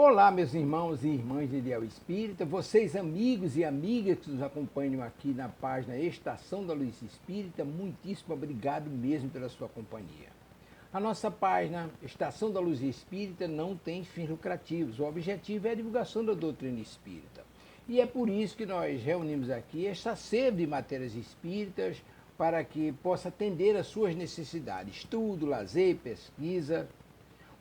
Olá, meus irmãos e irmãs de Ideal Espírita, vocês amigos e amigas que nos acompanham aqui na página Estação da Luz Espírita, muitíssimo obrigado mesmo pela sua companhia. A nossa página Estação da Luz Espírita não tem fins lucrativos, o objetivo é a divulgação da doutrina espírita. E é por isso que nós reunimos aqui esta sede de matérias espíritas para que possa atender às suas necessidades, estudo, lazer, pesquisa.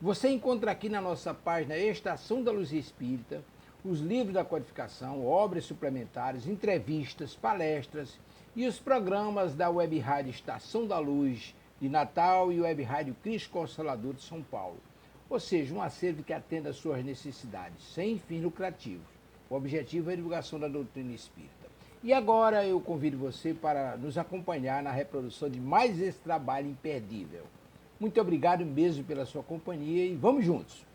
Você encontra aqui na nossa página Estação da Luz Espírita os livros da codificação, obras suplementares, entrevistas, palestras e os programas da Web Rádio Estação da Luz de Natal e Web Rádio Cristo Consolador de São Paulo. Ou seja, um acervo que atenda às suas necessidades, sem fins lucrativos. O objetivo é a divulgação da doutrina espírita. E agora eu convido você para nos acompanhar na reprodução de mais esse trabalho imperdível. Muito obrigado mesmo pela sua companhia e vamos juntos!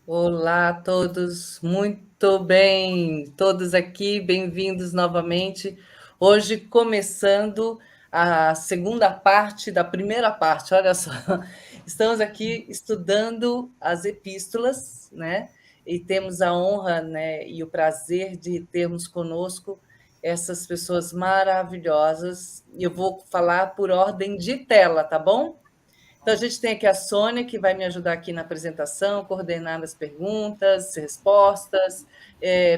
Olá a todos, muito bem, todos aqui, bem-vindos novamente. Hoje começando a segunda parte da primeira parte, olha só, estamos aqui estudando as epístolas, né? E temos a honra, né, e o prazer de termos conosco essas pessoas maravilhosas. E eu vou falar por ordem de tela, tá bom? Então, a gente tem aqui a Sônia, que vai me ajudar aqui na apresentação, coordenar as perguntas, respostas,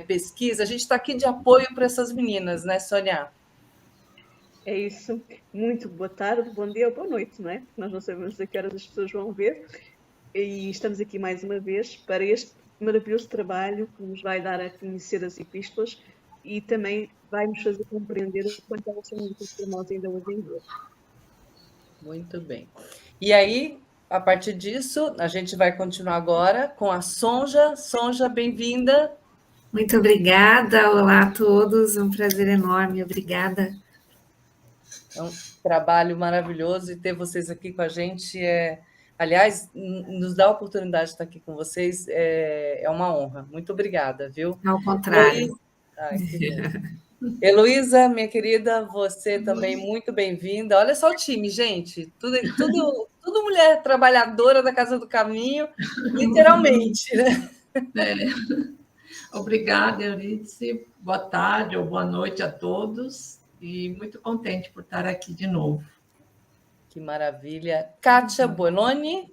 pesquisa. A gente está aqui de apoio para essas meninas, né, Sônia? É isso. Muito boa tarde, bom dia ou boa noite, não é? Nós não sabemos a que horas as pessoas vão ver. E estamos aqui mais uma vez para este maravilhoso trabalho que nos vai dar a conhecer as epístolas e também vai nos fazer compreender o quanto elas são úteis para nós ainda hoje em dia. Muito bem. E aí, a partir disso, a gente vai continuar agora com a Sonja. Sonja, bem-vinda. Muito obrigada, olá a todos, um prazer enorme, obrigada. É um trabalho maravilhoso e ter vocês aqui com a gente aliás, nos dá a oportunidade de estar aqui com vocês, é uma honra. Muito obrigada, viu? Ao contrário. Ai, que bom. Heloísa, minha querida, você também muito bem-vinda. Olha só o time, gente. Tudo mulher trabalhadora da Casa do Caminho, literalmente, né? Obrigada, Euridice. Boa tarde ou boa noite a todos. E muito contente por estar aqui de novo. Que maravilha. Kátia Buononi.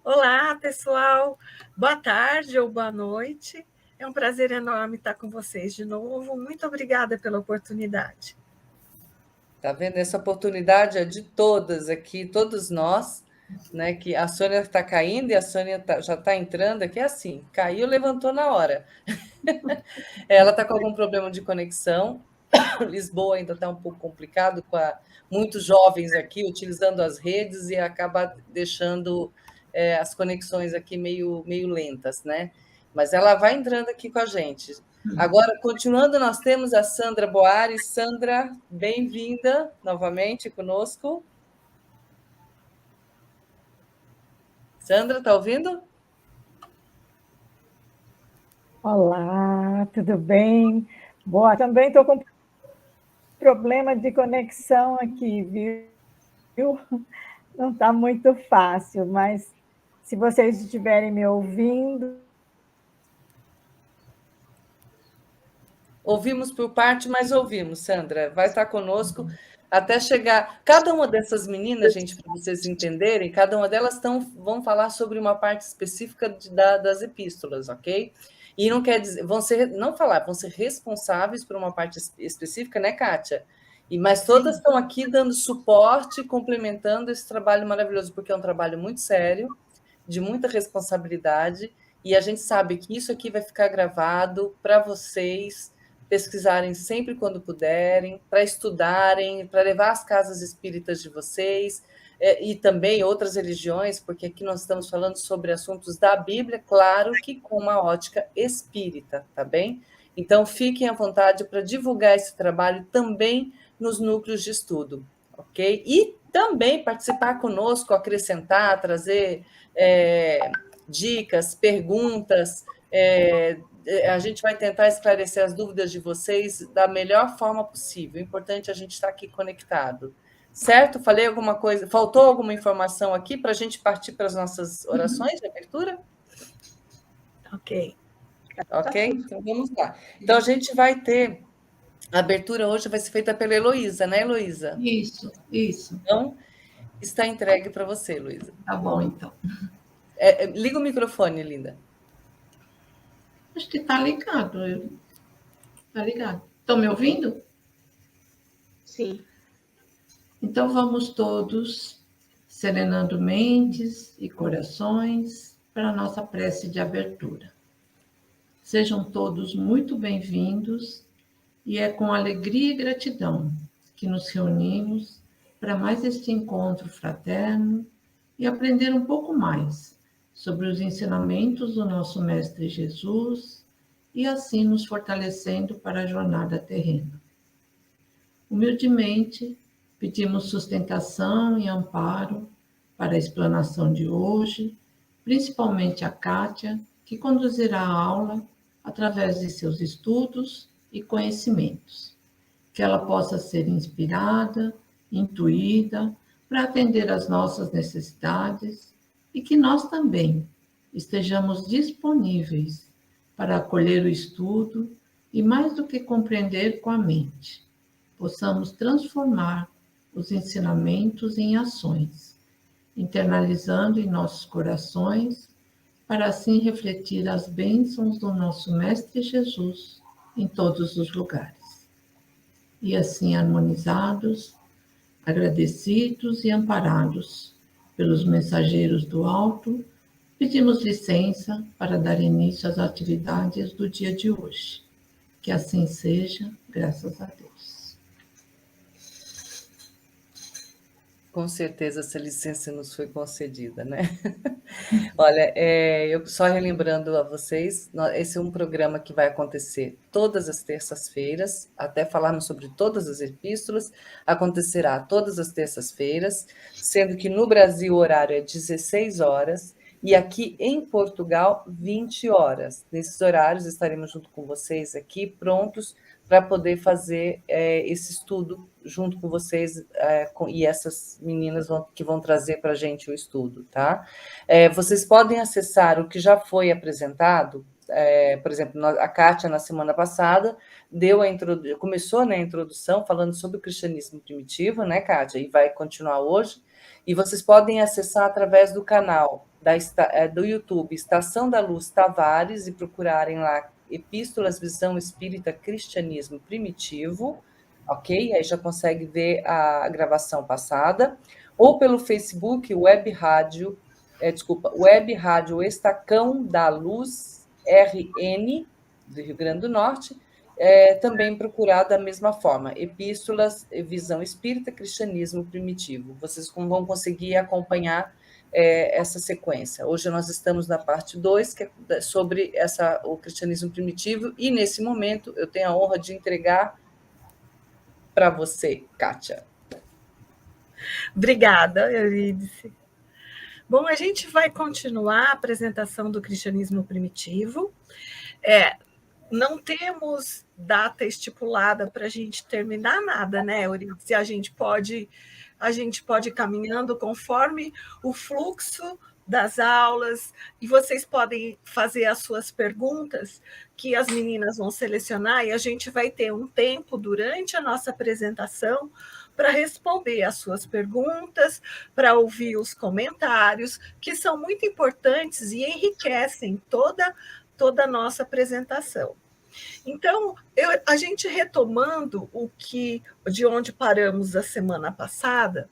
Olá, pessoal. Boa tarde ou boa noite. É um prazer enorme estar com vocês de novo. Muito obrigada pela oportunidade. Tá vendo? Essa oportunidade é de todas aqui, todos nós, né? Que a Sônia está caindo e a Sônia já está entrando aqui, assim, caiu, levantou na hora. Ela está com algum problema de conexão. Lisboa ainda está um pouco complicado, com muitos jovens aqui utilizando as redes e acaba deixando as conexões aqui meio lentas, né? Mas ela vai entrando aqui com a gente. Agora, continuando, nós temos a Sandra Boares. Sandra, bem-vinda novamente conosco. Sandra, está ouvindo? Olá, tudo bem? Boa, também estou com problema de conexão aqui, viu? Não está muito fácil, mas se vocês estiverem me ouvindo... Ouvimos por parte, mas ouvimos, Sandra. Vai estar conosco até chegar. Cada uma dessas meninas, gente, para vocês entenderem, cada uma delas vão falar sobre uma parte específica das epístolas, ok? E não quer dizer, vão ser responsáveis por uma parte específica, né, Kátia? Mas todas estão aqui dando suporte, complementando esse trabalho maravilhoso, porque é um trabalho muito sério, de muita responsabilidade, e a gente sabe que isso aqui vai ficar gravado para vocês pesquisarem sempre quando puderem, para estudarem, para levar às casas espíritas de vocês, e também outras religiões, porque aqui nós estamos falando sobre assuntos da Bíblia, claro que com uma ótica espírita, tá bem? Então, fiquem à vontade para divulgar esse trabalho também nos núcleos de estudo, ok? E também participar conosco, acrescentar, trazer dicas, perguntas. A gente vai tentar esclarecer as dúvidas de vocês da melhor forma possível. O importante é a gente estar aqui conectado. Certo? Falei alguma coisa? Faltou alguma informação aqui para a gente partir para as nossas orações de abertura? Ok. Ok? Então vamos lá. Então a gente vai ter. A abertura hoje vai ser feita pela Heloísa, né, Heloísa? Isso. Então, está entregue para você, Heloísa. Tá bom, então. Liga o microfone, linda. Acho que está ligado. Está ligado. Estão me ouvindo? Sim. Então, vamos todos serenando mentes e corações para a nossa prece de abertura. Sejam todos muito bem-vindos e é com alegria e gratidão que nos reunimos para mais este encontro fraterno e aprender um pouco mais sobre os ensinamentos do nosso Mestre Jesus e assim nos fortalecendo para a jornada terrena. Humildemente, pedimos sustentação e amparo para a explanação de hoje, principalmente a Kátia, que conduzirá a aula através de seus estudos e conhecimentos. Que ela possa ser inspirada, intuída, para atender às nossas necessidades e que nós também estejamos disponíveis para acolher o estudo e, mais do que compreender com a mente, possamos transformar os ensinamentos em ações, internalizando em nossos corações, para assim refletir as bênçãos do nosso Mestre Jesus em todos os lugares. E assim harmonizados, agradecidos e amparados pelos mensageiros do alto, pedimos licença para dar início às atividades do dia de hoje. Que assim seja, graças a Deus. Com certeza essa licença nos foi concedida, né? Olha, eu só relembrando a vocês, esse é um programa que vai acontecer todas as terças-feiras, até falarmos sobre todas as epístolas, acontecerá todas as terças-feiras, sendo que no Brasil o horário é 16 horas, e aqui em Portugal, 20 horas. Nesses horários estaremos junto com vocês aqui, prontos para poder fazer esse estudo junto com vocês e essas meninas que vão trazer para a gente o estudo, tá? Vocês podem acessar o que já foi apresentado, por exemplo, a Kátia, na semana passada, começou a introdução falando sobre o cristianismo primitivo, né, Kátia? E vai continuar hoje. E vocês podem acessar através do canal do YouTube Estação da Luz Tavares e procurarem lá Epístolas Visão Espírita Cristianismo Primitivo, ok? Aí já consegue ver a gravação passada. Ou pelo Facebook, Web Rádio Estacão da Luz RN, do Rio Grande do Norte, também procurar da mesma forma, Epístolas Visão Espírita Cristianismo Primitivo. Vocês vão conseguir acompanhar essa sequência. Hoje nós estamos na parte 2, que é sobre o cristianismo primitivo, e nesse momento eu tenho a honra de entregar para você, Kátia. Obrigada, Eurídice. Bom, a gente vai continuar a apresentação do cristianismo primitivo. Não temos data estipulada para a gente terminar nada, né, Eurídice? A gente pode ir caminhando conforme o fluxo das aulas, e vocês podem fazer as suas perguntas, que as meninas vão selecionar, e a gente vai ter um tempo durante a nossa apresentação para responder as suas perguntas, para ouvir os comentários, que são muito importantes e enriquecem toda a nossa apresentação. Então, a gente retomando de onde paramos a semana passada,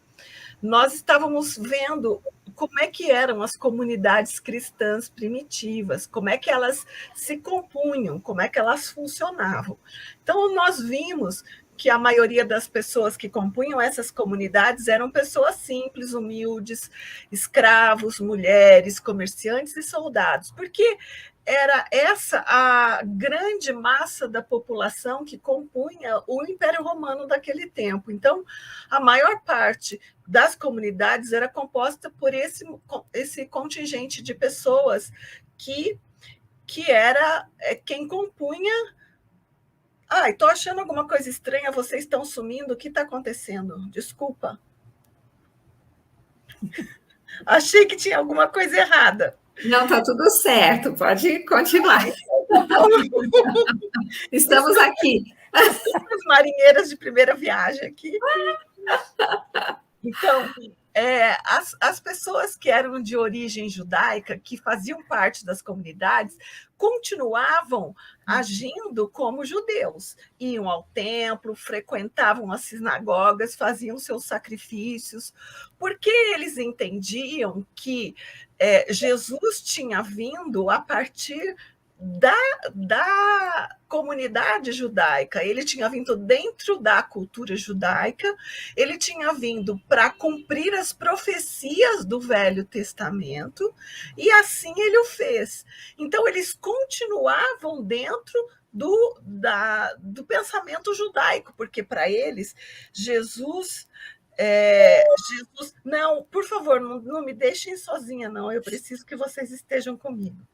nós estávamos vendo como é que eram as comunidades cristãs primitivas, como é que elas se compunham, como é que elas funcionavam. Então, nós vimos que a maioria das pessoas que compunham essas comunidades eram pessoas simples, humildes, escravos, mulheres, comerciantes e soldados, porque era essa a grande massa da população que compunha o Império Romano daquele tempo. Então, a maior parte das comunidades era composta por esse contingente de pessoas que era quem compunha. Estou achando alguma coisa estranha, vocês estão sumindo, o que está acontecendo? Desculpa. Achei que tinha alguma coisa errada. Não, está tudo certo, pode continuar. Estamos aqui. As marinheiras de primeira viagem aqui. Então, as pessoas que eram de origem judaica, que faziam parte das comunidades, continuavam agindo como judeus. Iam ao templo, frequentavam as sinagogas, faziam seus sacrifícios, porque eles entendiam que Jesus tinha vindo a partir da comunidade judaica, ele tinha vindo dentro da cultura judaica, ele tinha vindo para cumprir as profecias do Velho Testamento, e assim ele o fez. Então, eles continuavam dentro do pensamento judaico, porque para eles, Jesus... Não, por favor, não me deixem sozinha, não, eu preciso que vocês estejam comigo.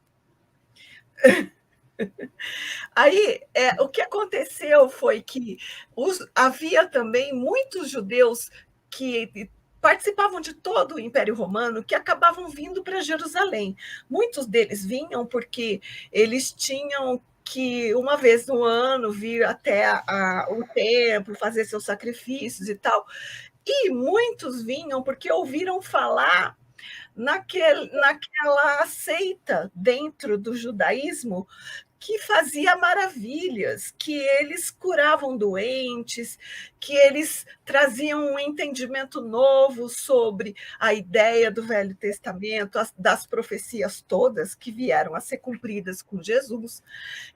Aí, o que aconteceu foi que havia também muitos judeus que participavam de todo o Império Romano que acabavam vindo para Jerusalém. Muitos deles vinham porque eles tinham que, uma vez no ano, vir até o templo, fazer seus sacrifícios e tal. E muitos vinham porque ouviram falar naquela seita dentro do judaísmo que fazia maravilhas, que eles curavam doentes, que eles traziam um entendimento novo sobre a ideia do Velho Testamento, das profecias todas que vieram a ser cumpridas com Jesus.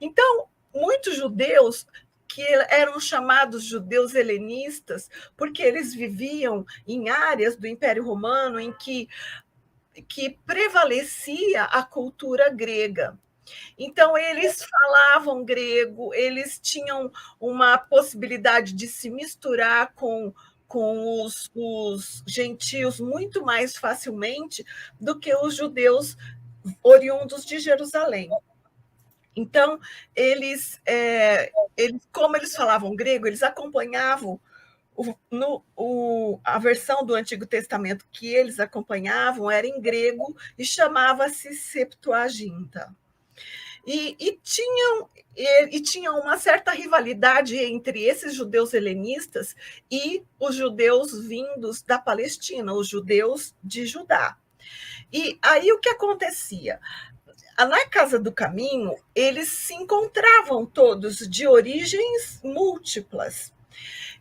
Então, muitos judeus que eram chamados judeus helenistas, porque eles viviam em áreas do Império Romano em que prevalecia a cultura grega. Então, eles falavam grego, eles tinham uma possibilidade de se misturar com os gentios muito mais facilmente do que os judeus oriundos de Jerusalém. Então, como eles falavam grego, eles acompanhavam a versão do Antigo Testamento que eles acompanhavam era em grego e chamava-se Septuaginta. E tinham uma certa rivalidade entre esses judeus helenistas e os judeus vindos da Palestina, os judeus de Judá. E aí o que acontecia? Na Casa do Caminho, eles se encontravam todos de origens múltiplas.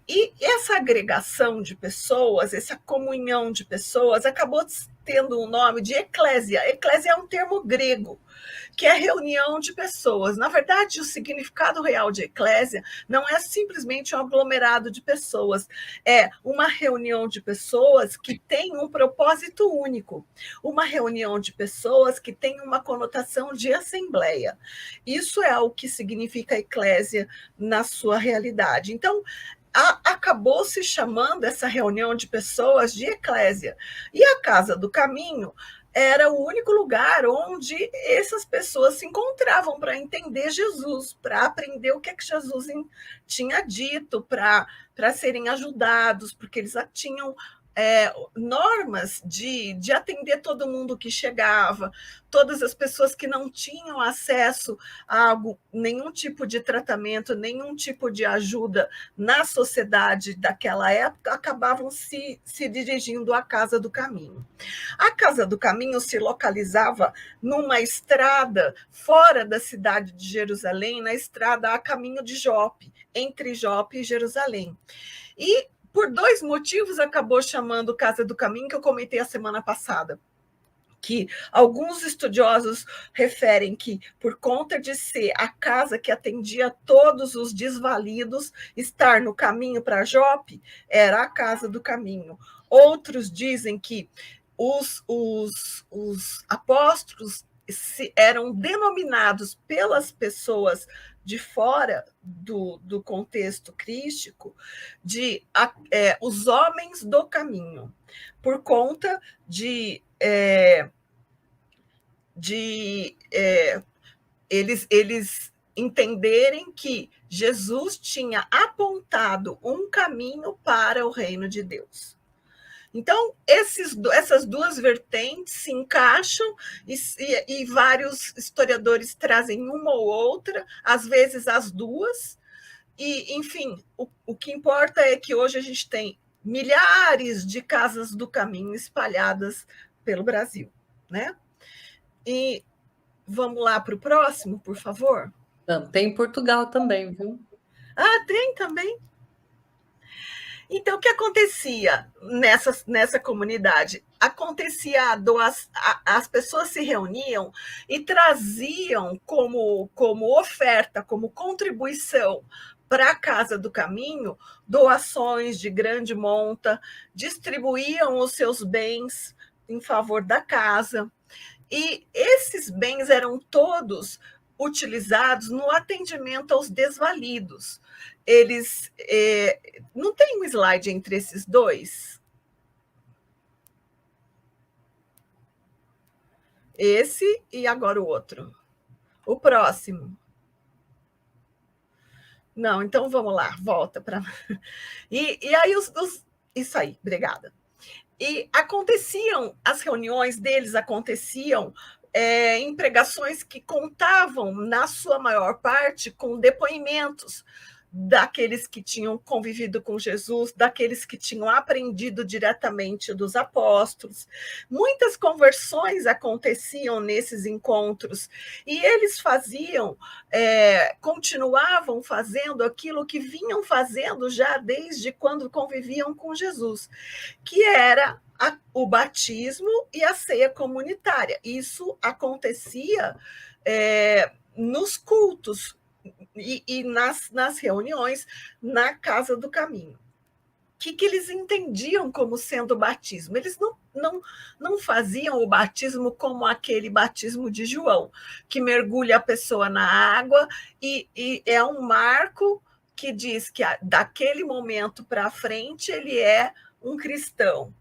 E essa agregação de pessoas, essa comunhão de pessoas, acabou tendo o nome de eclésia. Eclésia é um termo grego, que é reunião de pessoas. Na verdade, o significado real de eclésia não é simplesmente um aglomerado de pessoas, é uma reunião de pessoas que tem um propósito único, uma reunião de pessoas que tem uma conotação de assembleia. Isso é o que significa eclésia na sua realidade. Então, acabou se chamando essa reunião de pessoas de eclésia. E a Casa do Caminho era o único lugar onde essas pessoas se encontravam para entender Jesus, para aprender o que é que Jesus tinha dito, para serem ajudados, porque eles tinham normas de atender todo mundo que chegava, todas as pessoas que não tinham acesso a nenhum tipo de tratamento, nenhum tipo de ajuda na sociedade daquela época, acabavam se dirigindo à Casa do Caminho. A Casa do Caminho se localizava numa estrada fora da cidade de Jerusalém, na estrada a caminho de Jope, entre Jope e Jerusalém. E por 2 motivos acabou chamando Casa do Caminho, que eu comentei a semana passada, que alguns estudiosos referem que, por conta de ser a casa que atendia todos os desvalidos, estar no caminho para Jope, era a Casa do Caminho. Outros dizem que os apóstolos eram denominados pelas pessoas de fora do contexto crístico de os homens do caminho, por conta de eles entenderem que Jesus tinha apontado um caminho para o reino de Deus. Então, essas 2 vertentes se encaixam e vários historiadores trazem uma ou outra, às vezes as 2. E, enfim, o que importa é que hoje a gente tem milhares de casas do caminho espalhadas pelo Brasil, né? E vamos lá para o próximo, por favor? Não, tem em Portugal também, viu? Ah, tem também? Então, o que acontecia nessa comunidade? Acontecia as pessoas se reuniam e traziam como oferta, como contribuição para a Casa do Caminho, doações de grande monta, distribuíam os seus bens em favor da casa. E esses bens eram todos utilizados no atendimento aos desvalidos. Eles não tem um slide entre esses 2? Esse e agora o outro. O próximo. Não, então vamos lá, volta para. E aí isso aí, obrigada. E as reuniões deles aconteciam em pregações que contavam, na sua maior parte, com depoimentos daqueles que tinham convivido com Jesus, daqueles que tinham aprendido diretamente dos apóstolos. Muitas conversões aconteciam nesses encontros, e eles continuavam fazendo aquilo que vinham fazendo já desde quando conviviam com Jesus, que era o batismo e a ceia comunitária. Isso acontecia nos cultos e nas reuniões na Casa do Caminho. O que eles entendiam como sendo batismo? Eles não faziam o batismo como aquele batismo de João, que mergulha a pessoa na água e é um marco que diz que daquele momento para frente ele é um cristão.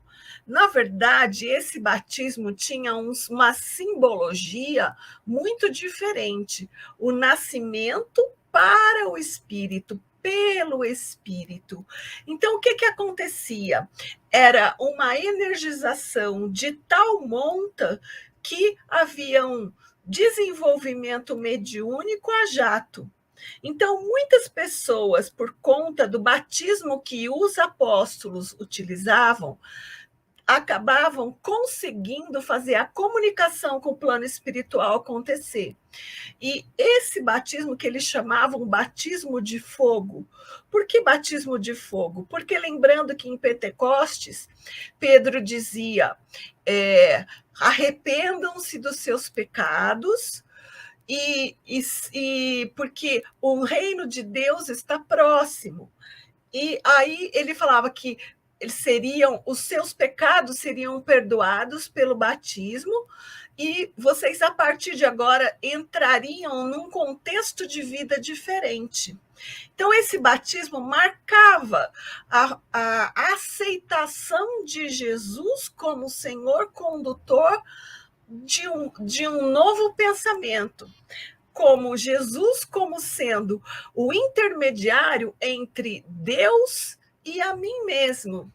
Na verdade, esse batismo tinha uma simbologia muito diferente. O nascimento para o Espírito, pelo Espírito. Então, o que acontecia? Era uma energização de tal monta que havia um desenvolvimento mediúnico a jato. Então, muitas pessoas, por conta do batismo que os apóstolos utilizavam, acabavam conseguindo fazer a comunicação com o plano espiritual acontecer. E esse batismo que eles chamavam batismo de fogo. Por que batismo de fogo? Porque, lembrando que em Pentecostes, Pedro dizia, arrependam-se dos seus pecados, e porque o reino de Deus está próximo. E aí ele falava que os seus pecados seriam perdoados pelo batismo, e vocês, a partir de agora, entrariam num contexto de vida diferente. Então, esse batismo marcava a aceitação de Jesus como Senhor condutor de um novo pensamento, como Jesus como sendo o intermediário entre Deus e a mim mesmo.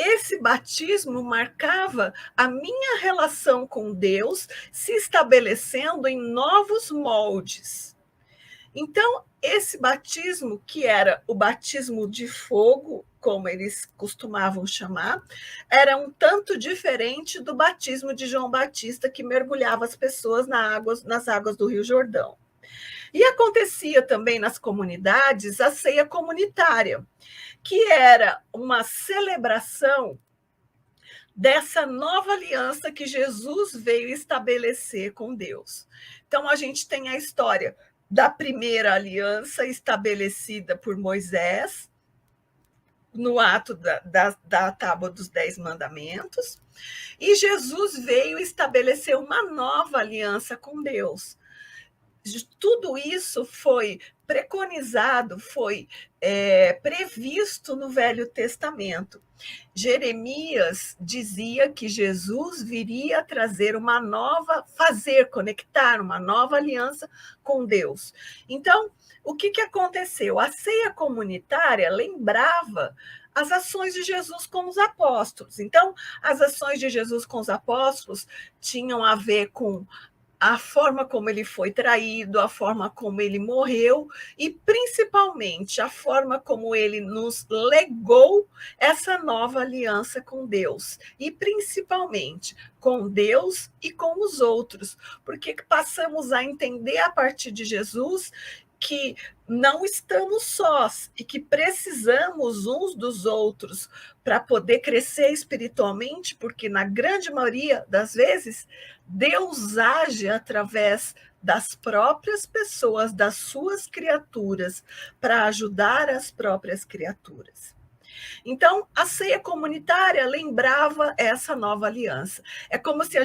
esse batismo marcava a minha relação com Deus se estabelecendo em novos moldes. Então, esse batismo, que era o batismo de fogo, como eles costumavam chamar, era um tanto diferente do batismo de João Batista, que mergulhava as pessoas nas águas do Rio Jordão. E acontecia também nas comunidades a ceia comunitária, que era uma celebração dessa nova aliança que Jesus veio estabelecer com Deus. Então, a gente tem a história da primeira aliança estabelecida por Moisés, no ato da Tábua dos 10 Mandamentos, e Jesus veio estabelecer uma nova aliança com Deus. Tudo isso foi preconizado, foi previsto no Velho Testamento. Jeremias dizia que Jesus viria trazer uma nova, conectar uma nova aliança com Deus. Então, o que aconteceu? A ceia comunitária lembrava as ações de Jesus com os apóstolos. Então, as ações de Jesus com os apóstolos tinham a ver com a forma como ele foi traído, a forma como ele morreu e, principalmente, a forma como ele nos legou essa nova aliança com Deus. E, principalmente, com Deus e com os outros, porque passamos a entender, a partir de Jesus, que não estamos sós e que precisamos uns dos outros para poder crescer espiritualmente, porque na grande maioria das vezes Deus age através das próprias pessoas, das suas criaturas, para ajudar as próprias criaturas. Então, a ceia comunitária lembrava essa nova aliança. É como se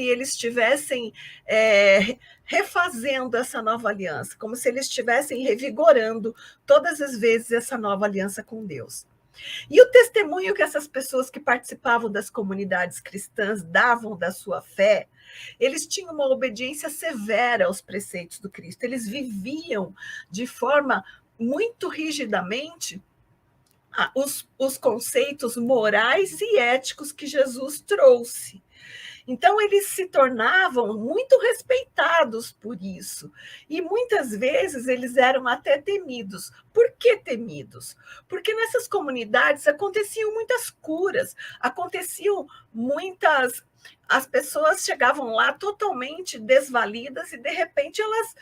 eles estivessem refazendo essa nova aliança, como se eles estivessem revigorando todas as vezes essa nova aliança com Deus. E o testemunho que essas pessoas que participavam das comunidades cristãs davam da sua fé, eles tinham uma obediência severa aos preceitos do Cristo. Eles viviam de forma muito rigidamente os conceitos morais e éticos que Jesus trouxe. Então, eles se tornavam muito respeitados por isso. E muitas vezes eles eram até temidos. Por que temidos? Porque nessas comunidades aconteciam muitas curas, as pessoas chegavam lá totalmente desvalidas e, de repente, elas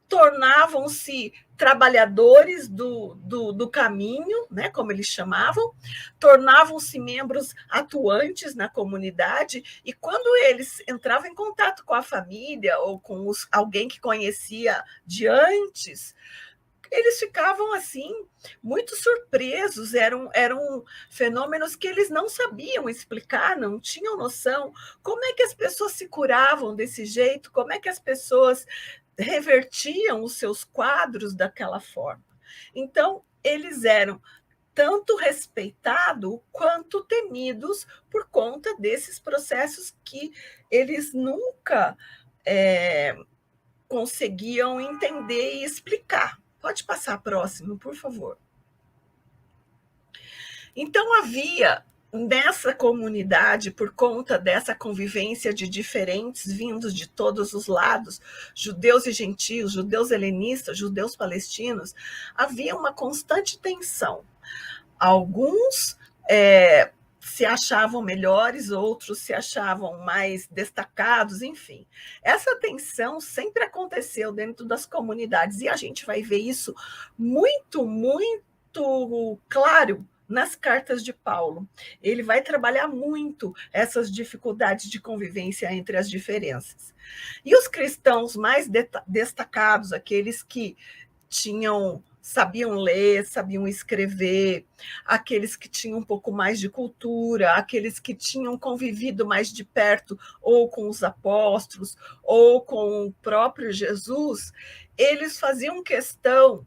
tornavam-se trabalhadores do caminho, né, como eles chamavam, tornavam-se membros atuantes na comunidade, e quando eles entravam em contato com a família ou com alguém que conhecia de antes, eles ficavam assim muito surpresos, eram fenômenos que eles não sabiam explicar, não tinham noção. Como é que as pessoas se curavam desse jeito? Como é que as pessoas revertiam os seus quadros daquela forma? Então, eles eram tanto respeitados quanto temidos por conta desses processos que eles nunca conseguiam entender e explicar. Pode passar próximo, por favor. Então, havia nessa comunidade, por conta dessa convivência de diferentes vindos de todos os lados, judeus e gentios, judeus helenistas, judeus palestinos, havia uma constante tensão. Alguns se achavam melhores, outros se achavam mais destacados, enfim. Essa tensão sempre aconteceu dentro das comunidades, e a gente vai ver isso muito, muito claro nas cartas de Paulo. Ele vai trabalhar muito essas dificuldades de convivência entre as diferenças. E os cristãos mais destacados, aqueles que sabiam ler, sabiam escrever, aqueles que tinham um pouco mais de cultura, aqueles que tinham convivido mais de perto ou com os apóstolos ou com o próprio Jesus, eles faziam questão.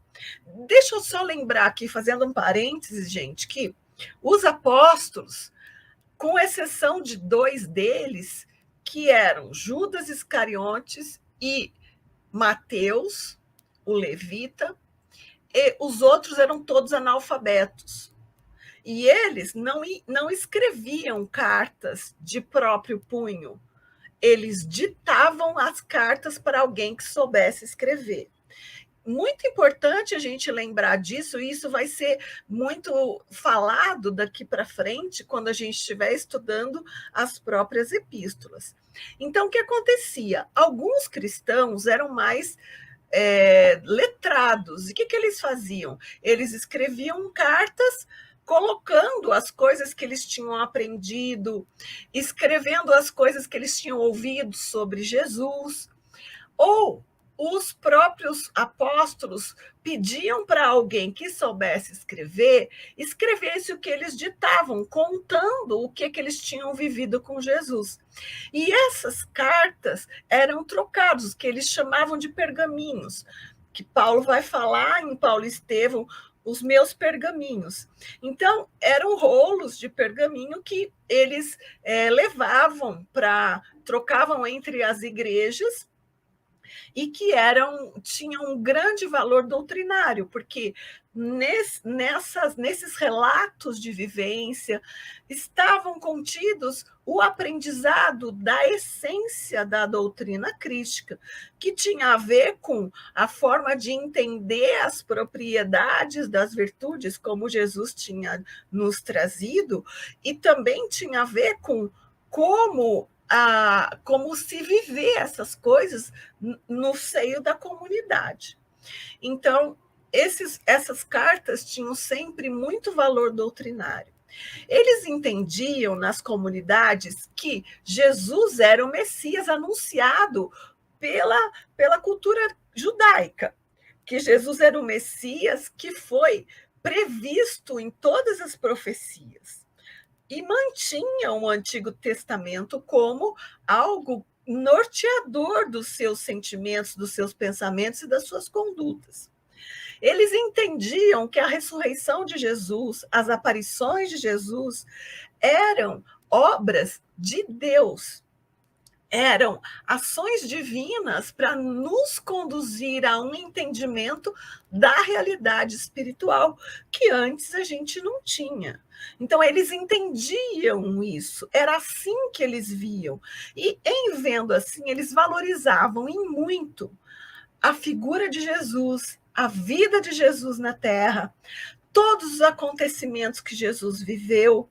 Deixa eu só lembrar aqui, fazendo um parênteses, gente, que os apóstolos, com exceção de 2 deles, que eram Judas Iscariotes e Mateus, o levita, e os outros eram todos analfabetos. E eles não escreviam cartas de próprio punho, eles ditavam as cartas para alguém que soubesse escrever. Muito importante a gente lembrar disso, e isso vai ser muito falado daqui para frente, quando a gente estiver estudando as próprias epístolas. Então, o que acontecia? Alguns cristãos eram mais letrados. E o que eles faziam? Eles escreviam cartas colocando as coisas que eles tinham aprendido, escrevendo as coisas que eles tinham ouvido sobre Jesus, ou os próprios apóstolos pediam para alguém que soubesse escrever, escrevesse o que eles ditavam, contando o que eles tinham vivido com Jesus. E essas cartas eram trocadas, que eles chamavam de pergaminhos, que Paulo vai falar em Paulo e Estevão, os meus pergaminhos. Então, eram rolos de pergaminho que eles levavam trocavam entre as igrejas, e que tinham um grande valor doutrinário, porque nesses relatos de vivência estavam contidos o aprendizado da essência da doutrina crística, que tinha a ver com a forma de entender as propriedades das virtudes, como Jesus tinha nos trazido, e também tinha a ver com como se viver essas coisas no seio da comunidade. Então, essas cartas tinham sempre muito valor doutrinário. Eles entendiam nas comunidades que Jesus era o Messias anunciado pela cultura judaica, que Jesus era o Messias que foi previsto em todas as profecias. E mantinham o Antigo Testamento como algo norteador dos seus sentimentos, dos seus pensamentos e das suas condutas. Eles entendiam que a ressurreição de Jesus, as aparições de Jesus, eram obras de Deus, eram ações divinas para nos conduzir a um entendimento da realidade espiritual que antes a gente não tinha. Então, eles entendiam isso, era assim que eles viam. E, em vendo assim, eles valorizavam em muito a figura de Jesus, a vida de Jesus na Terra, todos os acontecimentos que Jesus viveu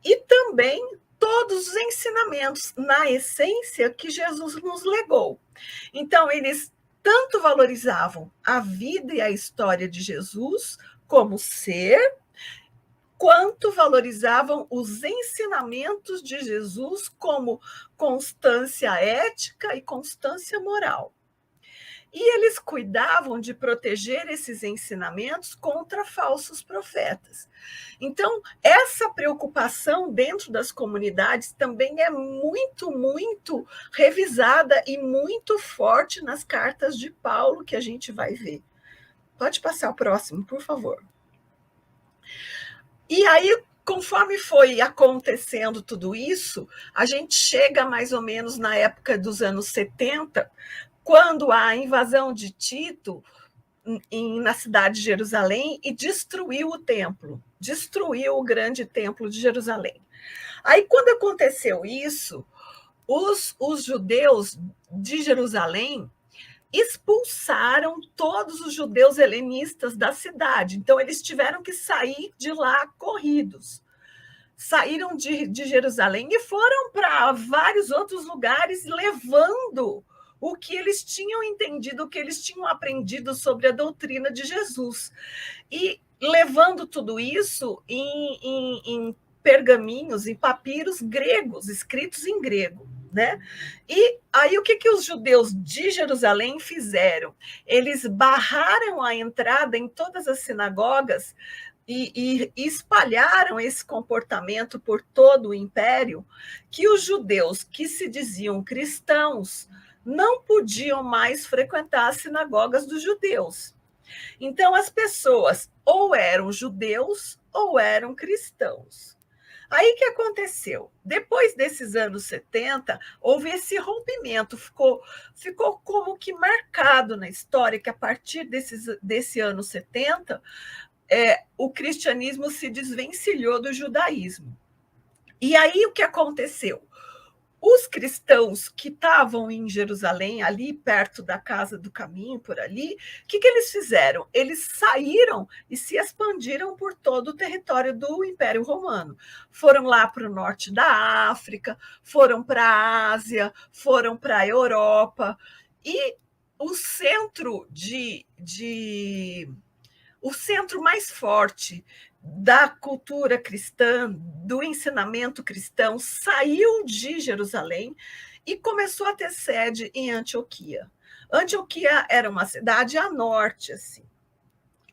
e também todos os ensinamentos, na essência, que Jesus nos legou. Então, eles tanto valorizavam a vida e a história de Jesus como ser, quanto valorizavam os ensinamentos de Jesus como constância ética e constância moral. E eles cuidavam de proteger esses ensinamentos contra falsos profetas. Então, essa preocupação dentro das comunidades também é muito, muito revisada e muito forte nas cartas de Paulo, que a gente vai ver. Pode passar o próximo, por favor. E aí, conforme foi acontecendo tudo isso, a gente chega mais ou menos na época dos anos 70, quando a invasão de Tito na cidade de Jerusalém e destruiu o templo, destruiu o grande templo de Jerusalém. Aí, quando aconteceu isso, os judeus de Jerusalém expulsaram todos os judeus helenistas da cidade. Então, eles tiveram que sair de lá corridos. Saíram de Jerusalém e foram para vários outros lugares, levando o que eles tinham entendido, o que eles tinham aprendido sobre a doutrina de Jesus. E levando tudo isso em pergaminhos, em papiros gregos, escritos em grego. Né? E aí o que os judeus de Jerusalém fizeram? Eles barraram a entrada em todas as sinagogas e espalharam esse comportamento por todo o império, que os judeus que se diziam cristãos não podiam mais frequentar as sinagogas dos judeus. Então, as pessoas ou eram judeus ou eram cristãos. Aí, o que aconteceu? Depois desses anos 70, houve esse rompimento, ficou como que marcado na história que, a partir desse ano 70, o cristianismo se desvencilhou do judaísmo. E aí o que aconteceu? Os cristãos que estavam em Jerusalém, ali perto da Casa do Caminho, por ali, o que eles fizeram? Eles saíram e se expandiram por todo o território do Império Romano. Foram lá para o norte da África, foram para a Ásia, foram para a Europa. E o centro o centro mais forte da cultura cristã, do ensinamento cristão, saiu de Jerusalém e começou a ter sede em Antioquia. Antioquia era uma cidade a norte, assim.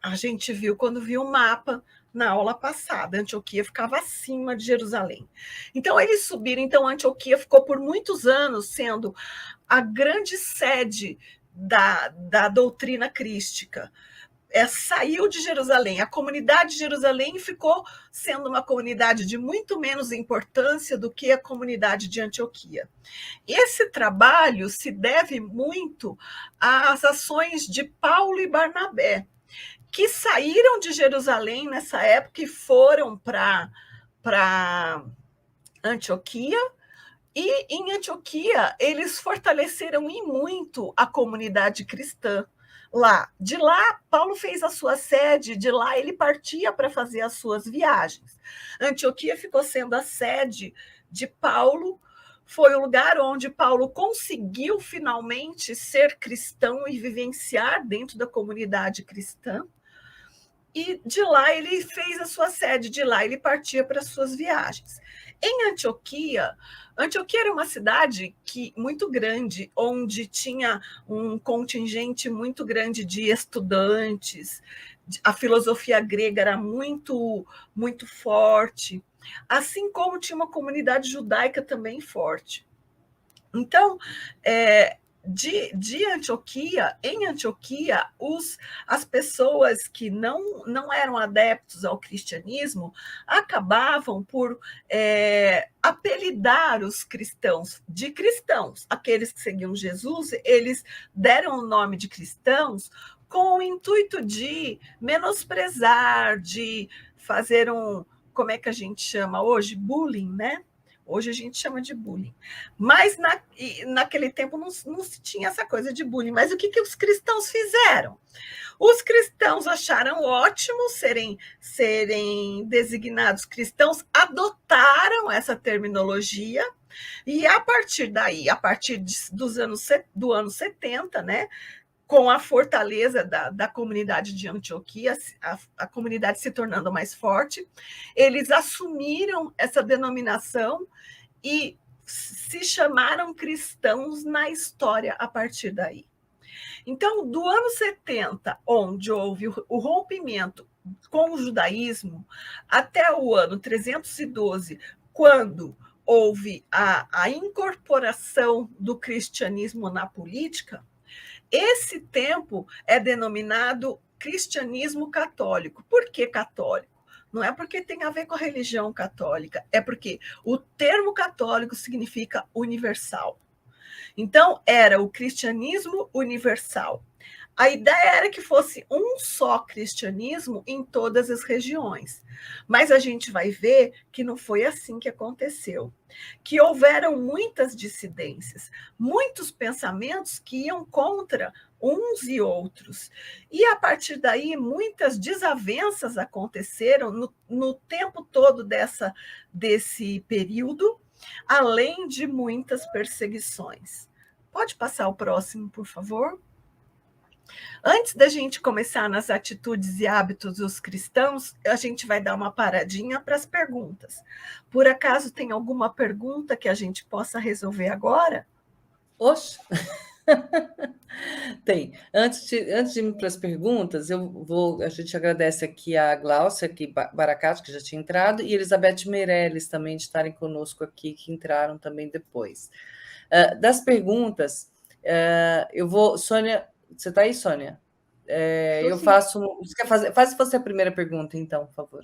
A gente viu quando viu o mapa na aula passada, Antioquia ficava acima de Jerusalém. Então, eles subiram, então Antioquia ficou por muitos anos sendo a grande sede da doutrina crística. Saiu de Jerusalém, a comunidade de Jerusalém ficou sendo uma comunidade de muito menos importância do que a comunidade de Antioquia. Esse trabalho se deve muito às ações de Paulo e Barnabé, que saíram de Jerusalém nessa época e foram para Antioquia, e em Antioquia eles fortaleceram e muito a comunidade cristã. Lá. De lá, Paulo fez a sua sede, de lá ele partia para fazer as suas viagens. Antioquia ficou sendo a sede de Paulo, foi o lugar onde Paulo conseguiu finalmente ser cristão e vivenciar dentro da comunidade cristã. E de lá ele fez a sua sede, de lá ele partia para as suas viagens. Em Antioquia era uma cidade muito grande, onde tinha um contingente muito grande de estudantes, a filosofia grega era muito, muito forte, assim como tinha uma comunidade judaica também forte. Então, de Antioquia, em Antioquia, as pessoas que não eram adeptos ao cristianismo acabavam por apelidar os cristãos de cristãos. Aqueles que seguiam Jesus, eles deram o nome de cristãos com o intuito de menosprezar, de fazer como é que a gente chama hoje? Bullying, né? Hoje a gente chama de bullying. Mas naquele tempo não se tinha essa coisa de bullying. Mas o que os cristãos fizeram? Os cristãos acharam ótimo serem designados cristãos, adotaram essa terminologia, e a partir daí, do ano 70, né, com a fortaleza da comunidade de Antioquia, a comunidade se tornando mais forte, eles assumiram essa denominação e se chamaram cristãos na história a partir daí. Então, do ano 70, onde houve o rompimento com o judaísmo, até o ano 312, quando houve a incorporação do cristianismo na política, esse tempo é denominado cristianismo católico. Por que católico? Não é porque tem a ver com a religião católica, é porque o termo católico significa universal. Então, era o cristianismo universal. A ideia era que fosse um só cristianismo em todas as regiões. Mas a gente vai ver que não foi assim que aconteceu. Que houveram muitas dissidências, muitos pensamentos que iam contra uns e outros. E, a partir daí, muitas desavenças aconteceram no tempo todo desse período, além de muitas perseguições. Pode passar o próximo, por favor? Antes da gente começar nas atitudes e hábitos dos cristãos, a gente vai dar uma paradinha para as perguntas. Por acaso tem alguma pergunta que a gente possa resolver agora? Oxe! Tem. Antes de ir para as perguntas, a gente agradece aqui a Gláucia Baracato, que já tinha entrado, e Elizabeth Meirelles também de estarem conosco aqui, que entraram também depois. Das perguntas, eu vou... Sônia, você está aí, Sônia? Eu sim. faço... Você quer fazer? Faz você a primeira pergunta, então, por favor.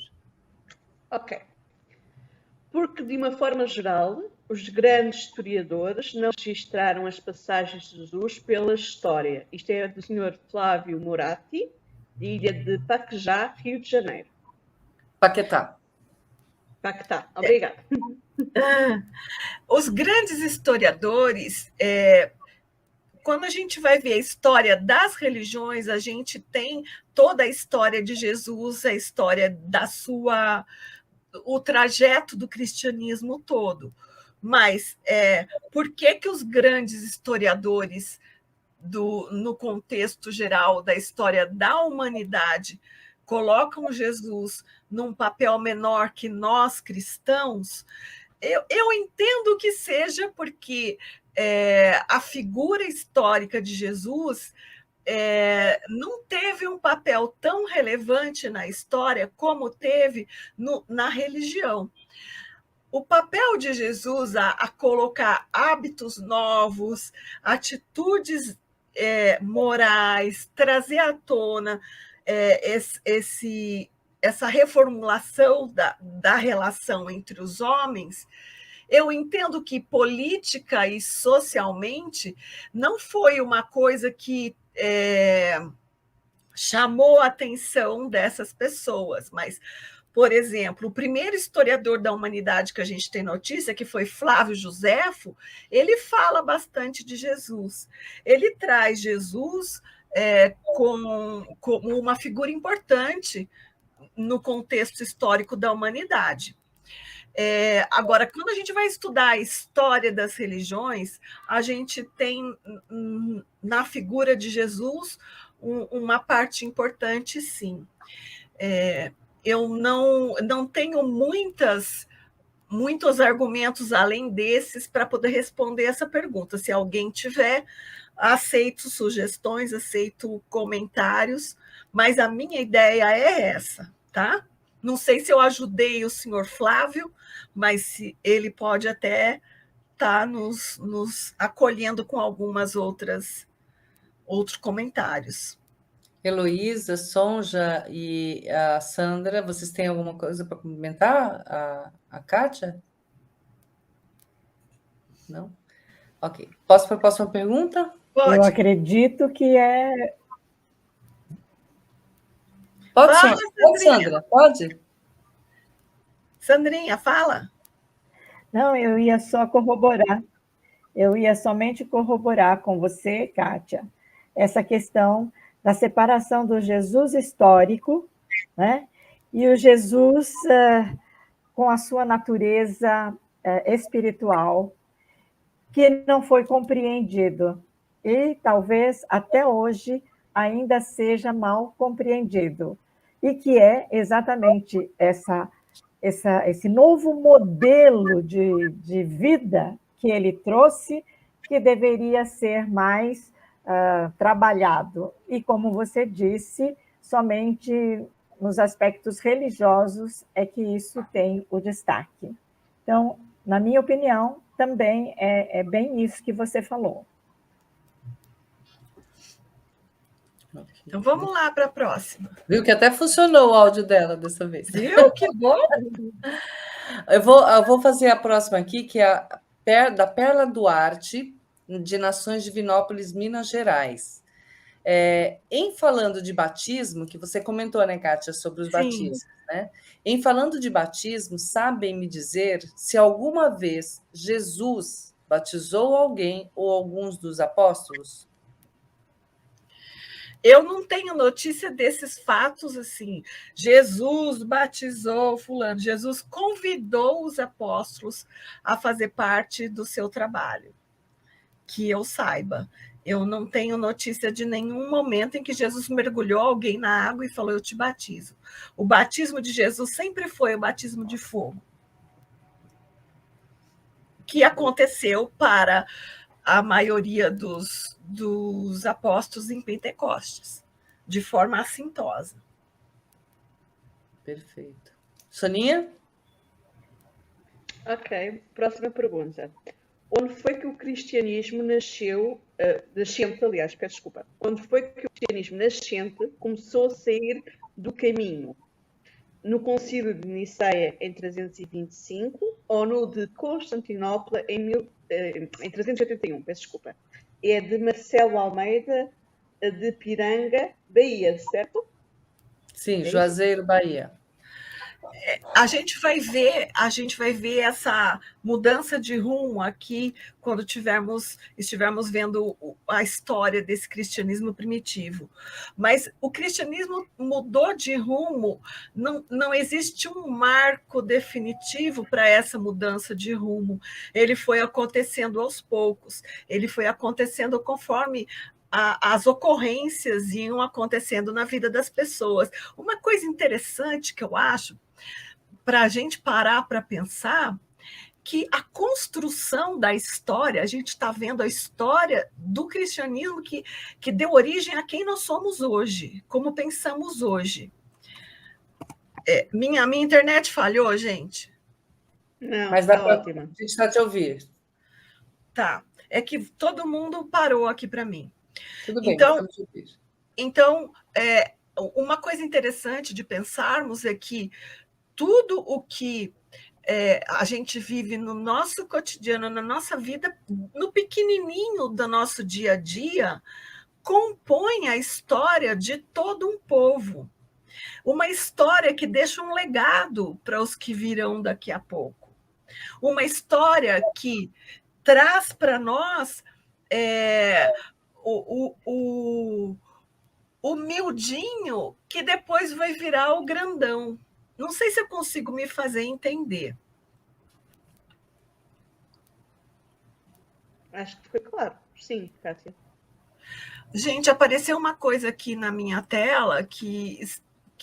Ok. Porque, de uma forma geral, os grandes historiadores não registraram as passagens de Jesus pela história. Isto é do Sr. Flávio Moratti, ilha de Paquetá, Rio de Janeiro. Paquetá. Paquetá, obrigada. Os grandes historiadores, quando a gente vai ver a história das religiões, a gente tem toda a história de Jesus, a história o trajeto do cristianismo todo. Mas por que os grandes historiadores, no contexto geral da história da humanidade, colocam Jesus num papel menor que nós cristãos? Eu entendo que seja porque a figura histórica de Jesus não teve um papel tão relevante na história como teve na religião. O papel de Jesus a colocar hábitos novos, atitudes morais, trazer à tona essa reformulação da relação entre os homens, eu entendo que política e socialmente não foi uma coisa que chamou a atenção dessas pessoas, mas, por exemplo, o primeiro historiador da humanidade que a gente tem notícia, que foi Flávio Joséfo, ele fala bastante de Jesus. Ele traz Jesus como uma figura importante no contexto histórico da humanidade. Agora, quando a gente vai estudar a história das religiões, a gente tem na figura de Jesus uma parte importante, sim. Eu não tenho muitos argumentos além desses para poder responder essa pergunta. Se alguém tiver, aceito sugestões, aceito comentários, mas a minha ideia é essa, tá? Não sei se eu ajudei o senhor Flávio, mas se ele pode até estar nos acolhendo com outros comentários. Heloísa, Sonja e a Sandra, vocês têm alguma coisa para comentar? A Kátia? Não? Ok. Posso para a próxima pergunta? Pode. Eu acredito que é... Pode, Fala, pode, Sandra, pode? Sandrinha, fala. Não, eu ia só corroborar. Eu ia somente corroborar com você, Kátia, essa questão da separação do Jesus histórico, né? E o Jesus com a sua natureza espiritual, que não foi compreendido. E talvez até hoje ainda seja mal compreendido. E que é exatamente esse novo modelo de vida que ele trouxe, que deveria ser mais trabalhado. E, como você disse, somente nos aspectos religiosos é que isso tem o destaque. Então, na minha opinião, também é bem isso que você falou. Então, vamos lá para a próxima. Viu que até funcionou o áudio dela dessa vez. Viu? Que bom! Eu vou fazer a próxima aqui, que é da Perla Duarte, de Nações Divinópolis, Minas Gerais. Em falando de batismo, que você comentou, né, Kátia, sobre os batismos, né? Em falando de batismo, sabem me dizer se alguma vez Jesus batizou alguém ou alguns dos apóstolos? Eu não tenho notícia desses fatos assim. Jesus batizou fulano. Jesus convidou os apóstolos a fazer parte do seu trabalho. Que eu saiba. Eu não tenho notícia de nenhum momento em que Jesus mergulhou alguém na água e falou, eu te batizo. O batismo de Jesus sempre foi o batismo de fogo. Que aconteceu para a maioria dos apóstolos em Pentecostes, de forma assintosa. Perfeito. Soninha? Ok, próxima pergunta. Onde foi que o cristianismo nasceu, nascente, aliás, peço desculpa, onde foi que o cristianismo nascente começou a sair do caminho? No Concílio de Niceia em 325 ou no de Constantinopla em 381, peço desculpa. É de Marcelo Almeida, de Piranga, Bahia, certo? Sim, isso? Juazeiro, Bahia. A gente vai ver essa mudança de rumo aqui quando estivermos vendo a história desse cristianismo primitivo. Mas o cristianismo mudou de rumo, não existe um marco definitivo para essa mudança de rumo. Ele foi acontecendo aos poucos, ele foi acontecendo conforme as ocorrências iam acontecendo na vida das pessoas. Uma coisa interessante que eu acho, para a gente parar para pensar, que a construção da história, a gente está vendo a história do cristianismo que deu origem a quem nós somos hoje, como pensamos hoje. Minha internet falhou, gente? Não, Mas dá está pra, ótima. a gente está te ouvir. Tá. É que todo mundo parou aqui para mim. Tudo bem, Então, estamos te ouvindo. Então, uma coisa interessante de pensarmos é que tudo o que a gente vive no nosso cotidiano, na nossa vida, no pequenininho do nosso dia a dia, compõe a história de todo um povo. Uma história que deixa um legado para os que virão daqui a pouco. Uma história que traz para nós o miudinho que depois vai virar o grandão. Não sei se eu consigo me fazer entender. Acho que foi claro. Sim, Kátia. Gente, apareceu uma coisa aqui na minha tela que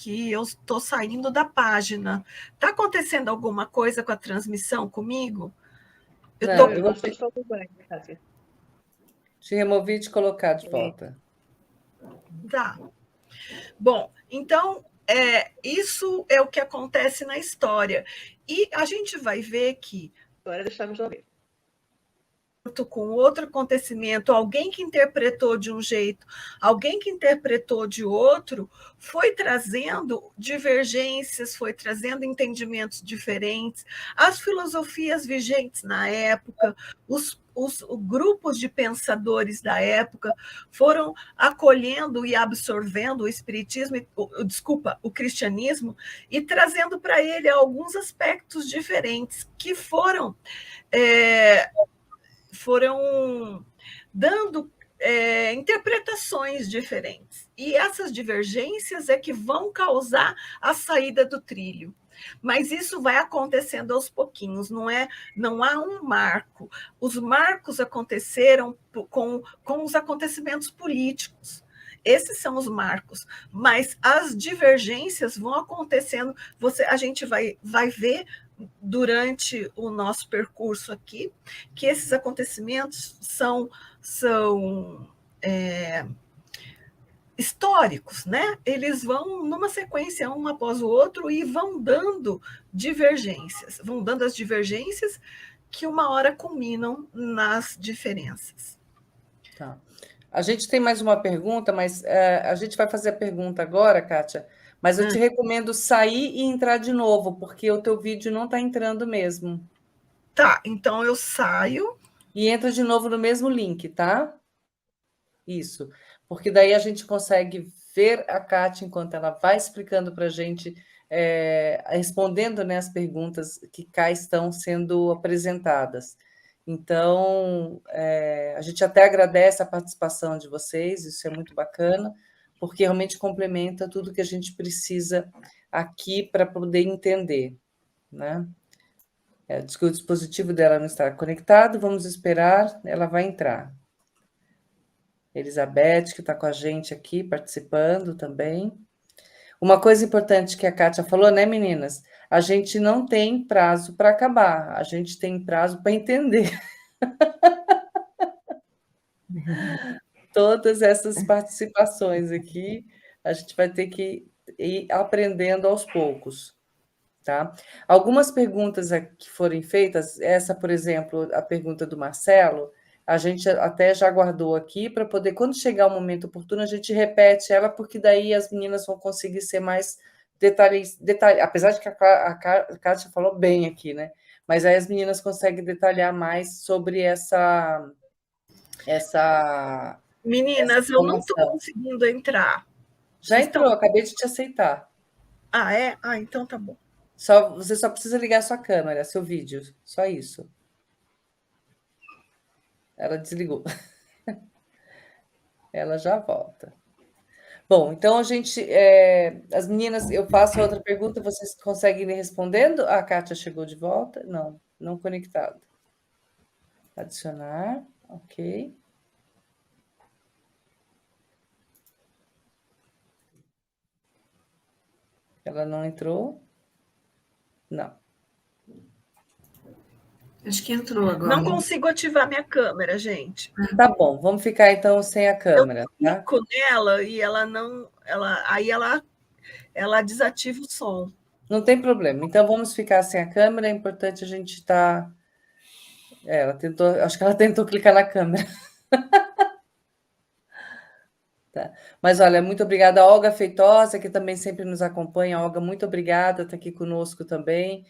eu estou saindo da página. Está acontecendo alguma coisa com a transmissão comigo? Não, eu vou Nós estamos falando bem, Kátia. te remover e te colocar de volta. Tá. Bom, então, isso é o que acontece na história. E a gente vai ver que Agora deixamos de ouvir. com outro acontecimento, alguém que interpretou de um jeito, alguém que interpretou de outro, foi trazendo divergências, foi trazendo entendimentos diferentes, as filosofias vigentes na época, os grupos de pensadores da época foram acolhendo e absorvendo o espiritismo, o cristianismo, e trazendo para ele alguns aspectos diferentes que foram dando interpretações diferentes. E essas divergências é que vão causar a saída do trilho. Mas isso vai acontecendo aos pouquinhos, não há um marco. Os marcos aconteceram com os acontecimentos políticos. Esses são os marcos, mas as divergências vão acontecendo. A gente vai ver durante o nosso percurso aqui, que esses acontecimentos são históricos, né? Eles vão numa sequência, um após o outro, e vão dando divergências, que uma hora culminam nas diferenças. Tá. A gente tem mais uma pergunta, mas a gente vai fazer a pergunta agora, Kátia, mas eu te recomendo sair e entrar de novo, porque o teu vídeo não está entrando mesmo. Tá, então eu saio. E entra de novo no mesmo link, tá? Isso, porque daí a gente consegue ver a Kátia enquanto ela vai explicando para a gente, respondendo, né, as perguntas que cá estão sendo apresentadas. Então, a gente até agradece a participação de vocês, isso é muito bacana, porque realmente complementa tudo que a gente precisa aqui para poder entender, né? Diz que o dispositivo dela não está conectado, vamos esperar, ela vai entrar. Elizabeth, que está com a gente aqui, participando também. Uma coisa importante que a Kátia falou, né, meninas? A gente não tem prazo para acabar, a gente tem prazo para entender. Todas essas participações aqui, a gente vai ter que ir aprendendo aos poucos, tá? Algumas perguntas que foram feitas, essa, por exemplo, a pergunta do Marcelo, a gente até já guardou aqui para poder, quando chegar o momento oportuno, a gente repete ela, porque daí as meninas vão conseguir ser mais detalhes, apesar de que a Kátia falou bem aqui, né? Mas aí as meninas conseguem detalhar mais sobre essa Meninas, eu não estou conseguindo entrar. Já entrou, acabei de te aceitar. Ah, é? Ah, então tá bom. Você só precisa ligar sua câmera, seu vídeo, só isso. Ela desligou. Ela já volta. Bom, então a gente, as meninas, eu faço outra pergunta, vocês conseguem ir respondendo? A Kátia chegou de volta? Não, não conectado. Adicionar, ok. Ela não entrou? Não. Acho que entrou agora. Não consigo ativar minha câmera, gente. Tá bom, vamos ficar então sem a câmera, tá? Eu clico nela e ela não, aí ela desativa o som. Não tem problema. Então vamos ficar sem a câmera. É importante a gente estar. Ela tentou, acho que ela tentou clicar na câmera. Tá. Mas olha, muito obrigada, Olga Feitosa, que também sempre nos acompanha. Olga, muito obrigada, está aqui conosco também.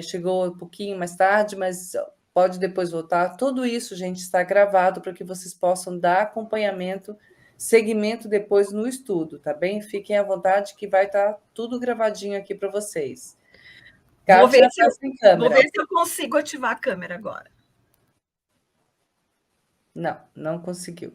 Chegou um pouquinho mais tarde, mas pode depois voltar. Tudo isso, gente, está gravado para que vocês possam dar acompanhamento, seguimento depois no estudo, tá bem? Fiquem à vontade que vai estar tudo gravadinho aqui para vocês. Vou ver câmera. se eu consigo ativar a câmera agora. Não, não conseguiu.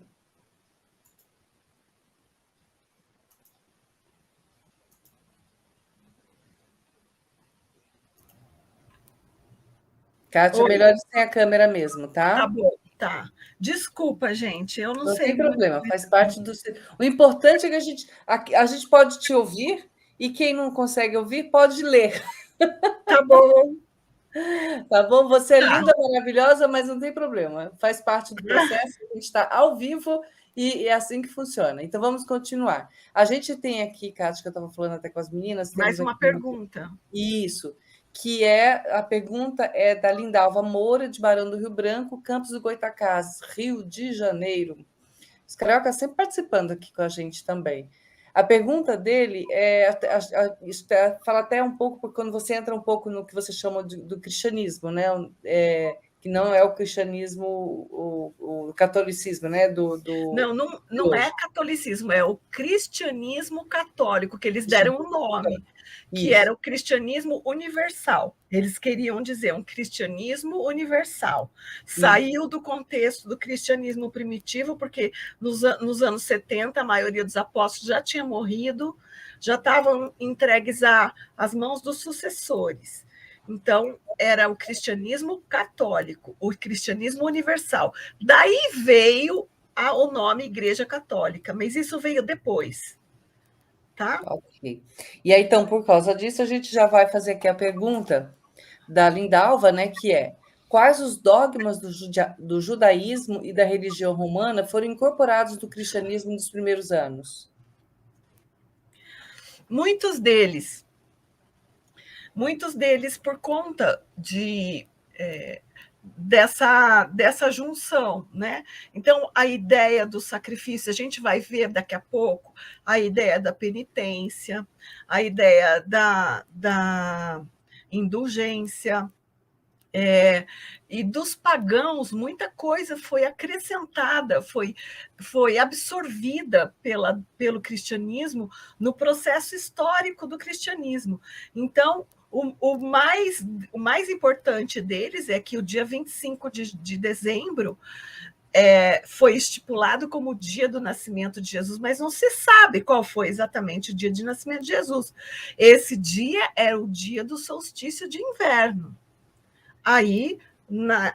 Kátia, melhor sem a câmera mesmo, tá? Tá bom, tá. Desculpa, gente, eu não sei. Não tem problema, faz parte do... O importante é que a gente pode te ouvir e quem não consegue ouvir pode ler. Tá bom. Tá bom? Você é linda, maravilhosa, mas não tem problema. Faz parte do processo, a gente está ao vivo e é assim que funciona. Então, vamos continuar. A gente tem aqui, Kátia, que eu estava falando até com as meninas... Mais uma pergunta. Isso. A pergunta é da Lindalva Moura, de Barão do Rio Branco, Campos do Goytacazes, Rio de Janeiro. Os cariocas sempre participando aqui com a gente também. A pergunta dele fala até um pouco, porque quando você entra um pouco no que você chama do cristianismo, né? Que não é o cristianismo, o catolicismo, né? Não é catolicismo, é o cristianismo católico, que eles deram um nome, que era o cristianismo universal. Eles queriam dizer um cristianismo universal. Saiu do contexto do cristianismo primitivo, porque nos anos 70 a maioria dos apóstolos já tinha morrido, já estavam entregues às mãos dos sucessores. Então, era o cristianismo católico, o cristianismo universal. Daí veio o nome Igreja Católica, mas isso veio depois. Tá? Ok. E aí, então, por causa disso, a gente já vai fazer aqui a pergunta da Lindalva, né, que é: quais os dogmas do judaísmo e da religião romana foram incorporados no cristianismo nos primeiros anos? Muitos deles por conta dessa junção, né? Então, a ideia do sacrifício, a gente vai ver daqui a pouco, a ideia da penitência, a ideia da indulgência, e dos pagãos, muita coisa foi acrescentada, foi absorvida pelo cristianismo no processo histórico do cristianismo. Então, o mais importante deles é que o dia 25 de dezembro foi estipulado como o dia do nascimento de Jesus, mas não se sabe qual foi exatamente o dia de nascimento de Jesus. Esse dia era o dia do solstício de inverno. Aí,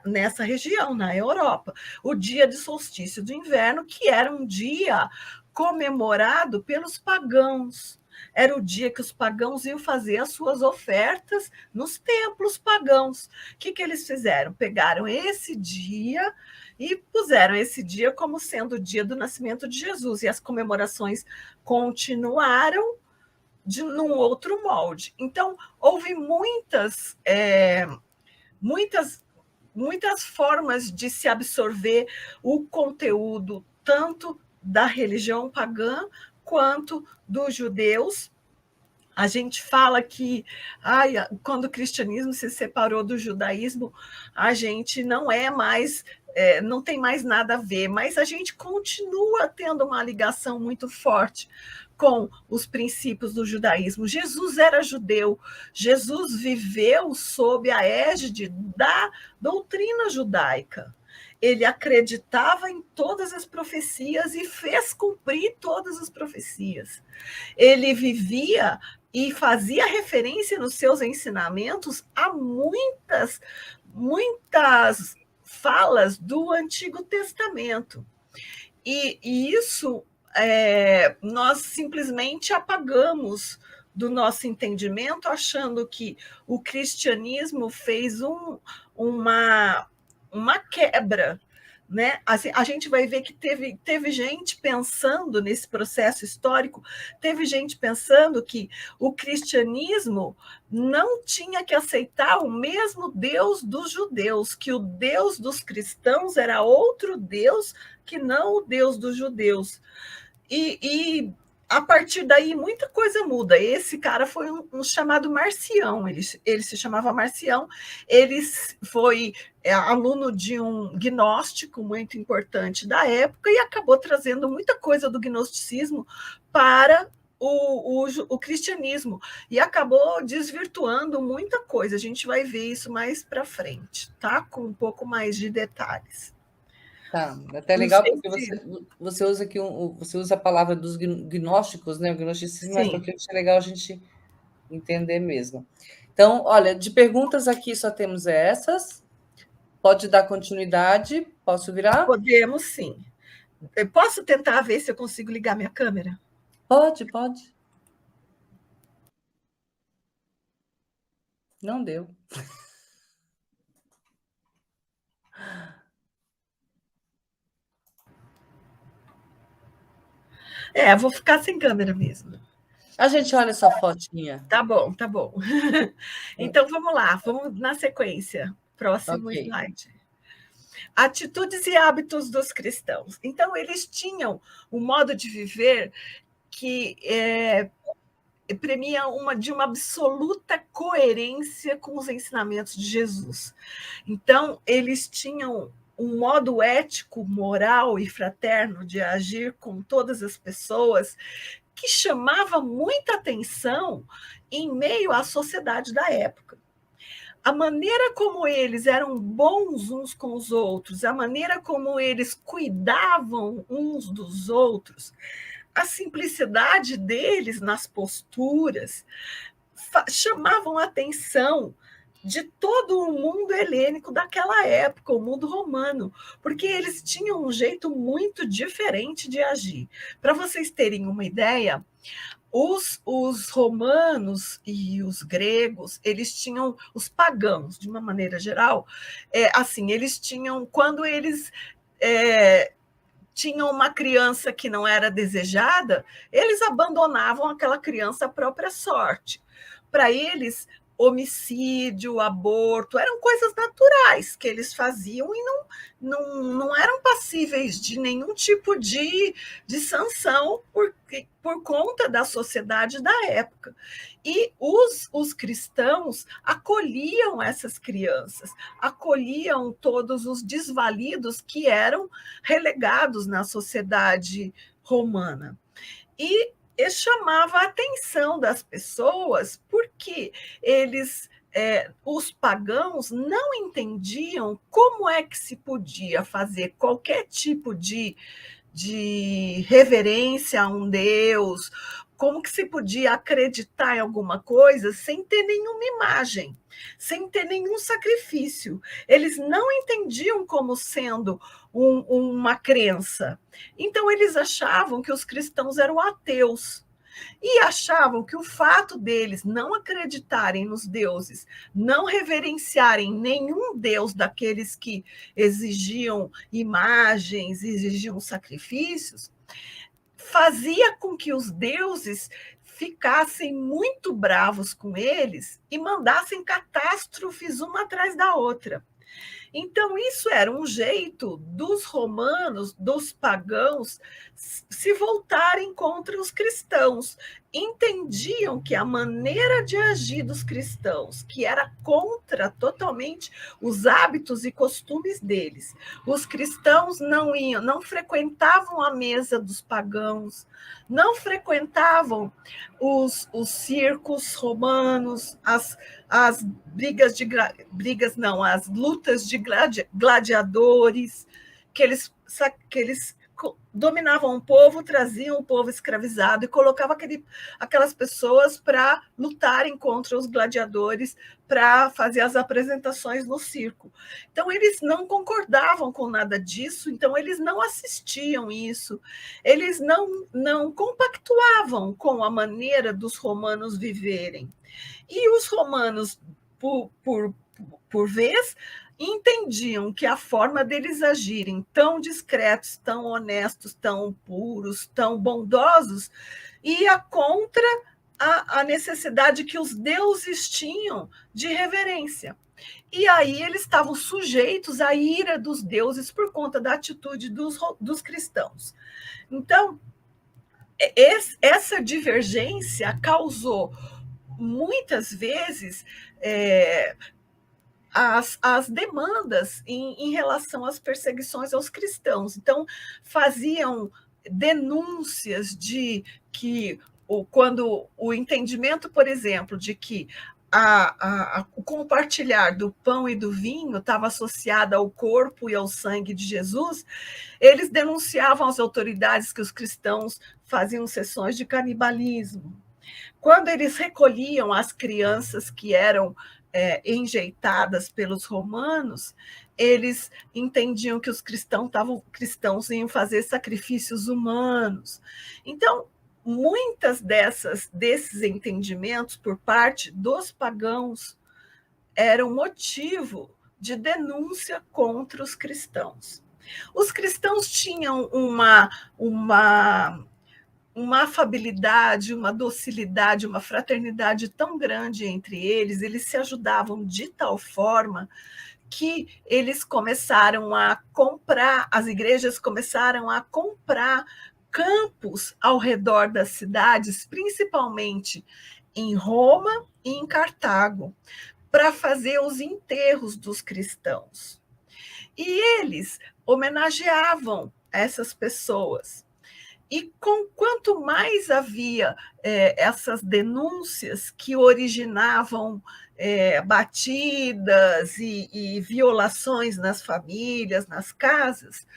nessa região, na Europa, o dia de solstício de inverno, que era um dia comemorado pelos pagãos. Era o dia que os pagãos iam fazer as suas ofertas nos templos pagãos. O que eles fizeram? Pegaram esse dia e puseram esse dia como sendo o dia do nascimento de Jesus. E as comemorações continuaram num outro molde. Então, houve muitas formas de se absorver o conteúdo, tanto da religião pagã quanto dos judeus. A gente fala que quando o cristianismo se separou do judaísmo, a gente não tem mais nada a ver, mas a gente continua tendo uma ligação muito forte com os princípios do judaísmo. Jesus era judeu, Jesus viveu sob a égide da doutrina judaica. Ele acreditava em todas as profecias e fez cumprir todas as profecias. Ele vivia e fazia referência nos seus ensinamentos a muitas falas do Antigo Testamento. E isso nós simplesmente apagamos do nosso entendimento, achando que o cristianismo fez uma quebra, né? Assim, a gente vai ver que teve gente pensando nesse processo histórico, teve gente pensando que o cristianismo não tinha que aceitar o mesmo Deus dos judeus, que o Deus dos cristãos era outro Deus que não o Deus dos judeus. E a partir daí muita coisa muda. Esse cara foi um chamado Marcião, ele se chamava Marcião, ele foi aluno de um gnóstico muito importante da época e acabou trazendo muita coisa do gnosticismo para o cristianismo e acabou desvirtuando muita coisa. A gente vai ver isso mais para frente, tá? Com um pouco mais de detalhes. Tá, até legal porque você usa aqui você usa a palavra dos gnósticos, né? O gnosticismo, mas porque é legal a gente entender mesmo. Então, olha, de perguntas aqui só temos essas. Pode dar continuidade? Posso virar? Podemos, sim. Eu posso tentar ver se eu consigo ligar minha câmera? Pode. Não deu. Vou ficar sem câmera mesmo. A gente olha essa fotinha. Tá bom. Então, vamos lá, vamos na sequência. Próximo slide. Atitudes e hábitos dos cristãos. Então, eles tinham um modo de viver que premia de uma absoluta coerência com os ensinamentos de Jesus. Então, eles tinham um modo ético, moral e fraterno de agir com todas as pessoas que chamava muita atenção em meio à sociedade da época. A maneira como eles eram bons uns com os outros, a maneira como eles cuidavam uns dos outros, a simplicidade deles nas posturas chamavam a atenção de todo o mundo helênico daquela época, o mundo romano, porque eles tinham um jeito muito diferente de agir. Para vocês terem uma ideia, os romanos e os gregos, eles tinham, os pagãos, de uma maneira geral, assim, eles tinham, quando eles tinham uma criança que não era desejada, eles abandonavam aquela criança à própria sorte. Para eles, homicídio, aborto, eram coisas naturais que eles faziam e não eram passíveis de nenhum tipo de sanção por conta da sociedade da época. E os cristãos acolhiam essas crianças, acolhiam todos os desvalidos que eram relegados na sociedade romana. E chamava a atenção das pessoas porque os pagãos não entendiam como é que se podia fazer qualquer tipo de reverência a um Deus, como que se podia acreditar em alguma coisa sem ter nenhuma imagem, sem ter nenhum sacrifício. Eles não entendiam como sendo uma crença. Então, eles achavam que os cristãos eram ateus e achavam que o fato deles não acreditarem nos deuses, não reverenciarem nenhum deus daqueles que exigiam imagens, exigiam sacrifícios, fazia com que os deuses ficassem muito bravos com eles e mandassem catástrofes uma atrás da outra. Então, isso era um jeito dos romanos, dos pagãos, se voltarem contra os cristãos. entendiam que a maneira de agir dos cristãos, que era contra totalmente os hábitos e costumes deles. Os cristãos não frequentavam a mesa dos pagãos, não frequentavam os circos romanos, as as lutas de gladiadores, que eles dominavam o povo, traziam o povo escravizado e colocavam aquelas pessoas para lutarem contra os gladiadores, para fazer as apresentações no circo. Então, eles não concordavam com nada disso, então eles não assistiam isso, eles não compactuavam com a maneira dos romanos viverem. E os romanos, por vez, entendiam que a forma deles agirem tão discretos, tão honestos, tão puros, tão bondosos, ia contra a necessidade que os deuses tinham de reverência. E aí eles estavam sujeitos à ira dos deuses por conta da atitude dos cristãos. Então, essa divergência causou, muitas vezes, as demandas em relação às perseguições aos cristãos. Então, faziam denúncias de que, quando o entendimento, por exemplo, de que o compartilhar do pão e do vinho estava associado ao corpo e ao sangue de Jesus, eles denunciavam às autoridades que os cristãos faziam sessões de canibalismo. Quando eles recolhiam as crianças que eram enjeitadas pelos romanos, eles entendiam que os cristãos iam fazer sacrifícios humanos. Então, muitas desses entendimentos por parte dos pagãos eram motivo de denúncia contra os cristãos. Os cristãos tinham uma afabilidade, uma docilidade, uma fraternidade tão grande entre eles se ajudavam de tal forma que eles começaram a comprar, as igrejas começaram a comprar campos ao redor das cidades, principalmente em Roma e em Cartago, para fazer os enterros dos cristãos. E eles homenageavam essas pessoas. E quanto mais havia essas denúncias que originavam batidas e violações nas famílias, nas casas,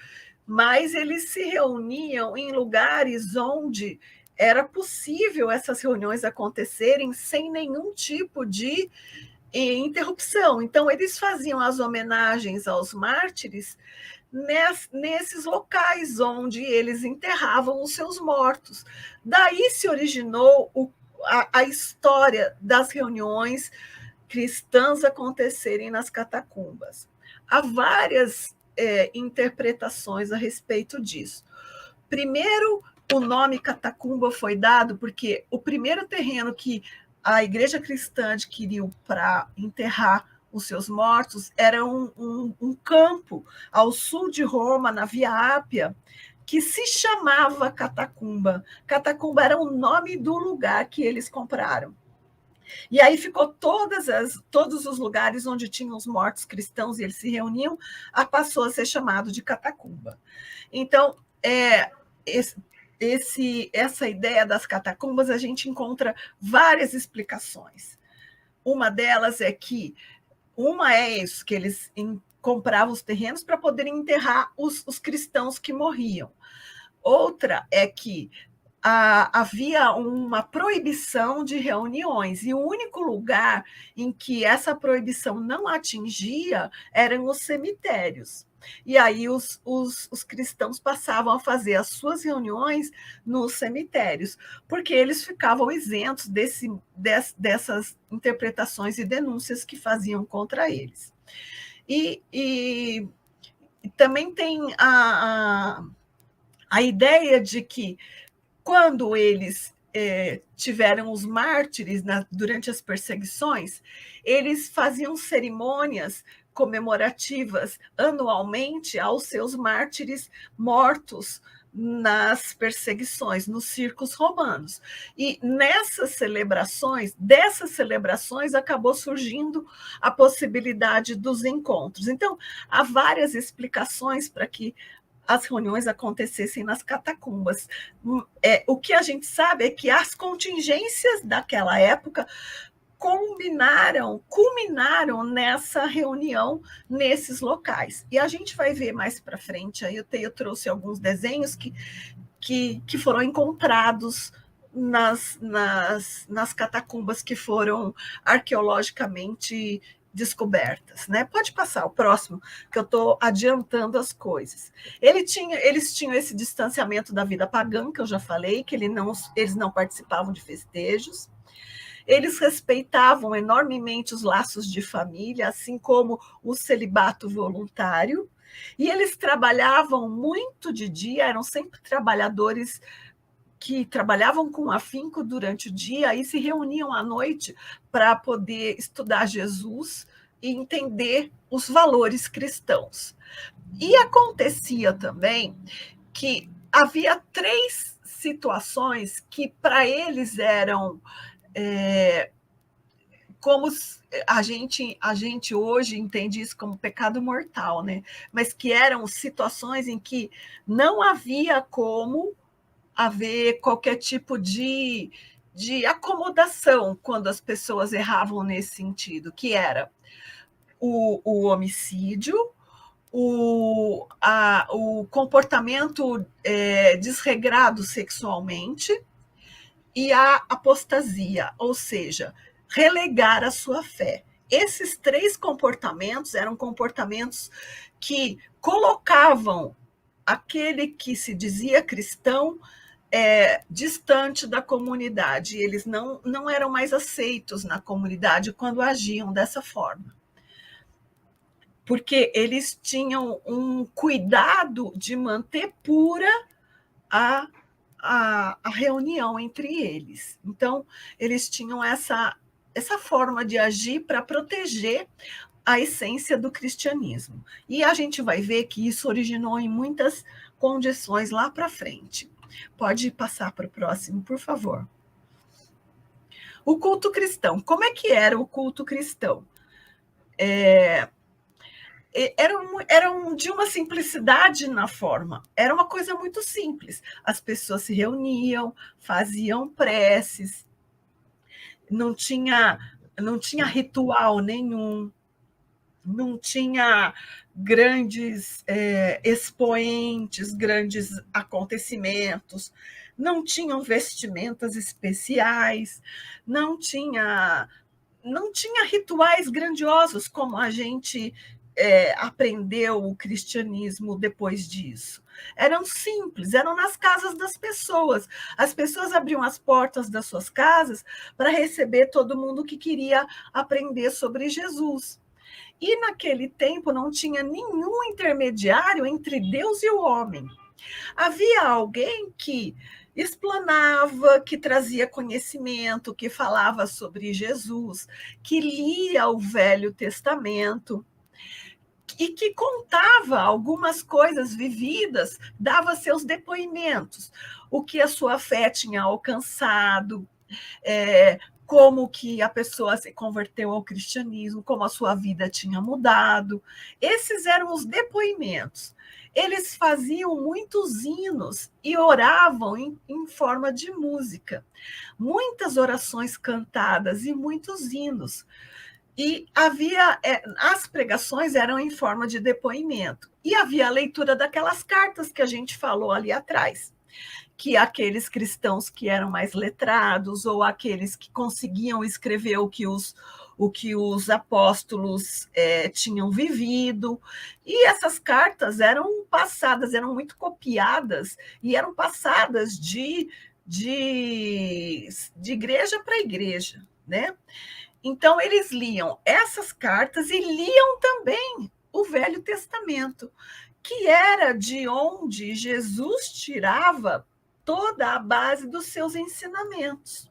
mais eles se reuniam em lugares onde era possível essas reuniões acontecerem sem nenhum tipo de interrupção. Então, eles faziam as homenagens aos mártires nesses locais onde eles enterravam os seus mortos. Daí se originou a história das reuniões cristãs acontecerem nas catacumbas. Há várias interpretações a respeito disso. Primeiro, o nome catacumba foi dado porque o primeiro terreno que a igreja cristã adquiriu para enterrar os seus mortos era um campo ao sul de Roma, na Via Ápia, que se chamava Catacumba. Catacumba era o nome do lugar que eles compraram. E aí ficou todos os lugares onde tinham os mortos cristãos e eles se reuniam, passou a ser chamado de Catacumba. Então, essa ideia das catacumbas, a gente encontra várias explicações. Uma delas é que isso, que eles compravam os terrenos para poderem enterrar os cristãos que morriam. Outra é que havia uma proibição de reuniões, e o único lugar em que essa proibição não atingia eram os cemitérios. E aí os cristãos passavam a fazer as suas reuniões nos cemitérios, porque eles ficavam isentos dessas interpretações e denúncias que faziam contra eles. E também tem a ideia de que, quando eles tiveram os mártires durante as perseguições, eles faziam cerimônias comemorativas anualmente aos seus mártires mortos nas perseguições, nos circos romanos. E dessas celebrações, acabou surgindo a possibilidade dos encontros. Então, há várias explicações para que as reuniões acontecessem nas catacumbas. O que a gente sabe é que as contingências daquela época culminaram nessa reunião, nesses locais. E a gente vai ver mais para frente, aí eu trouxe alguns desenhos que foram encontrados nas catacumbas que foram arqueologicamente descobertas, né? Pode passar o próximo, que eu estou adiantando as coisas. Eles tinham esse distanciamento da vida pagã, que eu já falei, que eles não participavam de festejos. Eles respeitavam enormemente os laços de família, assim como o celibato voluntário, e eles trabalhavam muito de dia, eram sempre trabalhadores que trabalhavam com afinco durante o dia e se reuniam à noite para poder estudar Jesus e entender os valores cristãos. E acontecia também que havia 3 situações que para eles eram como a gente hoje entende isso como pecado mortal, né? Mas que eram situações em que não havia como haver qualquer tipo de acomodação quando as pessoas erravam nesse sentido, que era o homicídio, o comportamento desregrado sexualmente e a apostasia, ou seja, relegar a sua fé. Esses 3 comportamentos eram comportamentos que colocavam aquele que se dizia cristão distante da comunidade. Eles não eram mais aceitos na comunidade quando agiam dessa forma. Porque eles tinham um cuidado de manter pura a reunião entre eles. Então, eles tinham essa forma de agir para proteger a essência do cristianismo. E a gente vai ver que isso originou em muitas condições lá para frente. Pode passar para o próximo, por favor. O culto cristão. Como é que era o culto cristão? Era de uma simplicidade na forma. Era uma coisa muito simples. As pessoas se reuniam, faziam preces, não tinha ritual nenhum, não tinha grandes expoentes, grandes acontecimentos, não tinham vestimentas especiais, não tinha rituais grandiosos como a gente aprendeu o cristianismo depois disso. Eram simples, eram nas casas das pessoas. As pessoas abriam as portas das suas casas para receber todo mundo que queria aprender sobre Jesus. E naquele tempo não tinha nenhum intermediário entre Deus e o homem. Havia alguém que explanava, que trazia conhecimento, que falava sobre Jesus, que lia o Velho Testamento e que contava algumas coisas vividas, dava seus depoimentos, o que a sua fé tinha alcançado, como que a pessoa se converteu ao cristianismo, como a sua vida tinha mudado. Esses eram os depoimentos. Eles faziam muitos hinos e oravam em forma de música. Muitas orações cantadas e muitos hinos. E havia as pregações eram em forma de depoimento. E havia a leitura daquelas cartas que a gente falou ali atrás, que aqueles cristãos que eram mais letrados ou aqueles que conseguiam escrever o que os apóstolos tinham vivido. E essas cartas eram passadas, eram muito copiadas e eram passadas de igreja para igreja, né? Então, eles liam essas cartas e liam também o Velho Testamento, que era de onde Jesus tirava toda a base dos seus ensinamentos.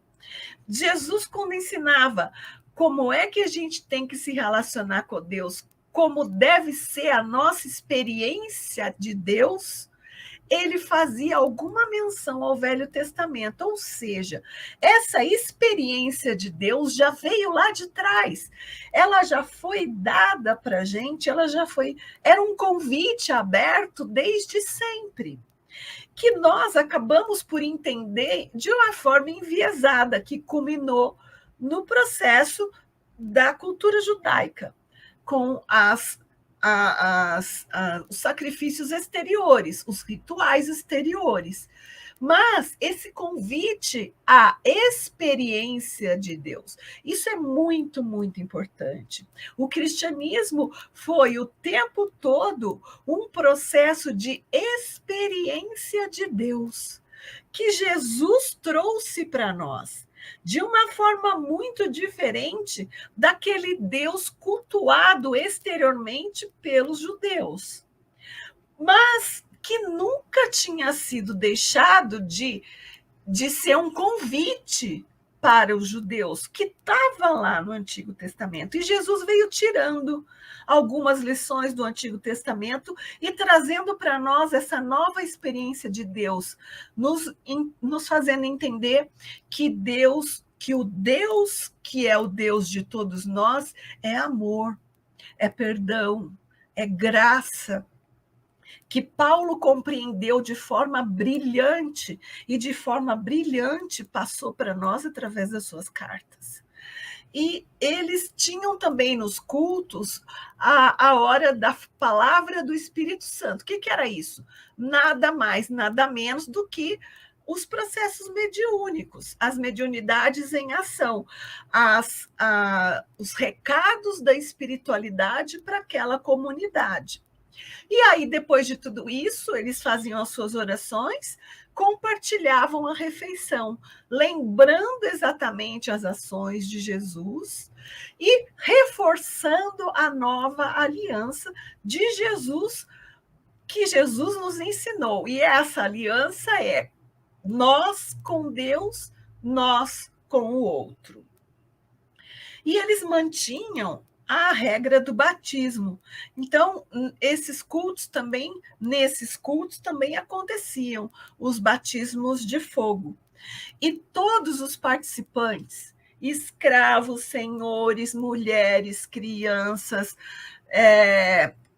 Jesus, quando ensinava como é que a gente tem que se relacionar com Deus, como deve ser a nossa experiência de Deus, ele fazia alguma menção ao Velho Testamento, ou seja, essa experiência de Deus já veio lá de trás, ela já foi dada para a gente, era um convite aberto desde sempre, que nós acabamos por entender de uma forma enviesada, que culminou no processo da cultura judaica, com os sacrifícios exteriores, os rituais exteriores. Mas esse convite à experiência de Deus, isso é muito, muito importante. O cristianismo foi o tempo todo um processo de experiência de Deus, que Jesus trouxe para nós, de uma forma muito diferente daquele Deus cultuado exteriormente pelos judeus, mas que nunca tinha sido deixado de ser um convite para os judeus, que estava lá no Antigo Testamento. E Jesus veio tirando algumas lições do Antigo Testamento e trazendo para nós essa nova experiência de Deus, nos fazendo entender que o Deus que é o Deus de todos nós é amor, é perdão, é graça, que Paulo compreendeu de forma brilhante, e de forma brilhante passou para nós através das suas cartas. E eles tinham também nos cultos a hora da palavra do Espírito Santo. O que era isso? Nada mais, nada menos do que os processos mediúnicos, as mediunidades em ação, os recados da espiritualidade para aquela comunidade. E aí, depois de tudo isso, eles faziam as suas orações, compartilhavam a refeição, lembrando exatamente as ações de Jesus e reforçando a nova aliança de Jesus, que Jesus nos ensinou. E essa aliança é nós com Deus, nós com o outro. E eles mantinham a regra do batismo. Então, nesses cultos também aconteciam os batismos de fogo. E todos os participantes, escravos, senhores, mulheres, crianças,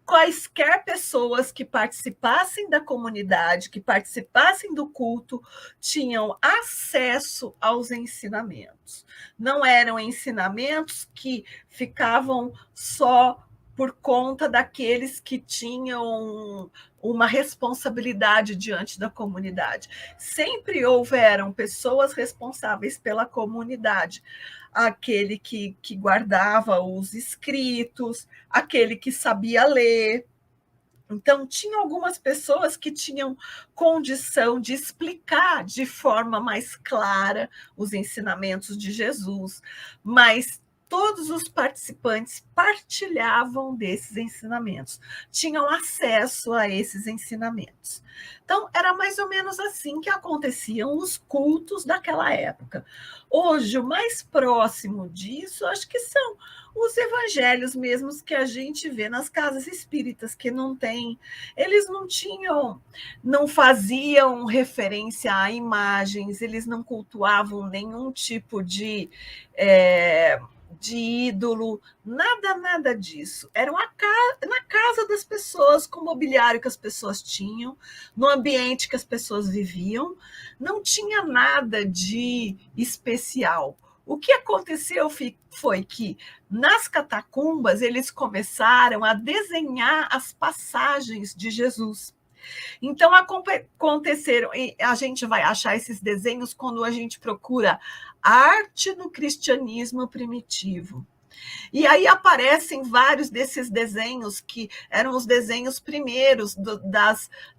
quaisquer pessoas que participassem da comunidade, que participassem do culto, tinham acesso aos ensinamentos. Não eram ensinamentos que ficavam só por conta daqueles que tinham uma responsabilidade diante da comunidade. Sempre houveram pessoas responsáveis pela comunidade, aquele que guardava os escritos, aquele que sabia ler. Então, tinha algumas pessoas que tinham condição de explicar de forma mais clara os ensinamentos de Jesus, mas todos os participantes partilhavam desses ensinamentos, tinham acesso a esses ensinamentos. Então, era mais ou menos assim que aconteciam os cultos daquela época. Hoje, o mais próximo disso, acho que são os evangelhos mesmos que a gente vê nas casas espíritas, que não tem, eles não faziam referência a imagens, eles não cultuavam nenhum tipo de ídolo, nada disso. Era na casa das pessoas, com o mobiliário que as pessoas tinham, no ambiente que as pessoas viviam, não tinha nada de especial. O que aconteceu foi que, nas catacumbas, eles começaram a desenhar as passagens de Jesus. Então, aconteceram, e a gente vai achar esses desenhos quando a gente procura arte no cristianismo primitivo. E aí aparecem vários desses desenhos que eram os desenhos primeiros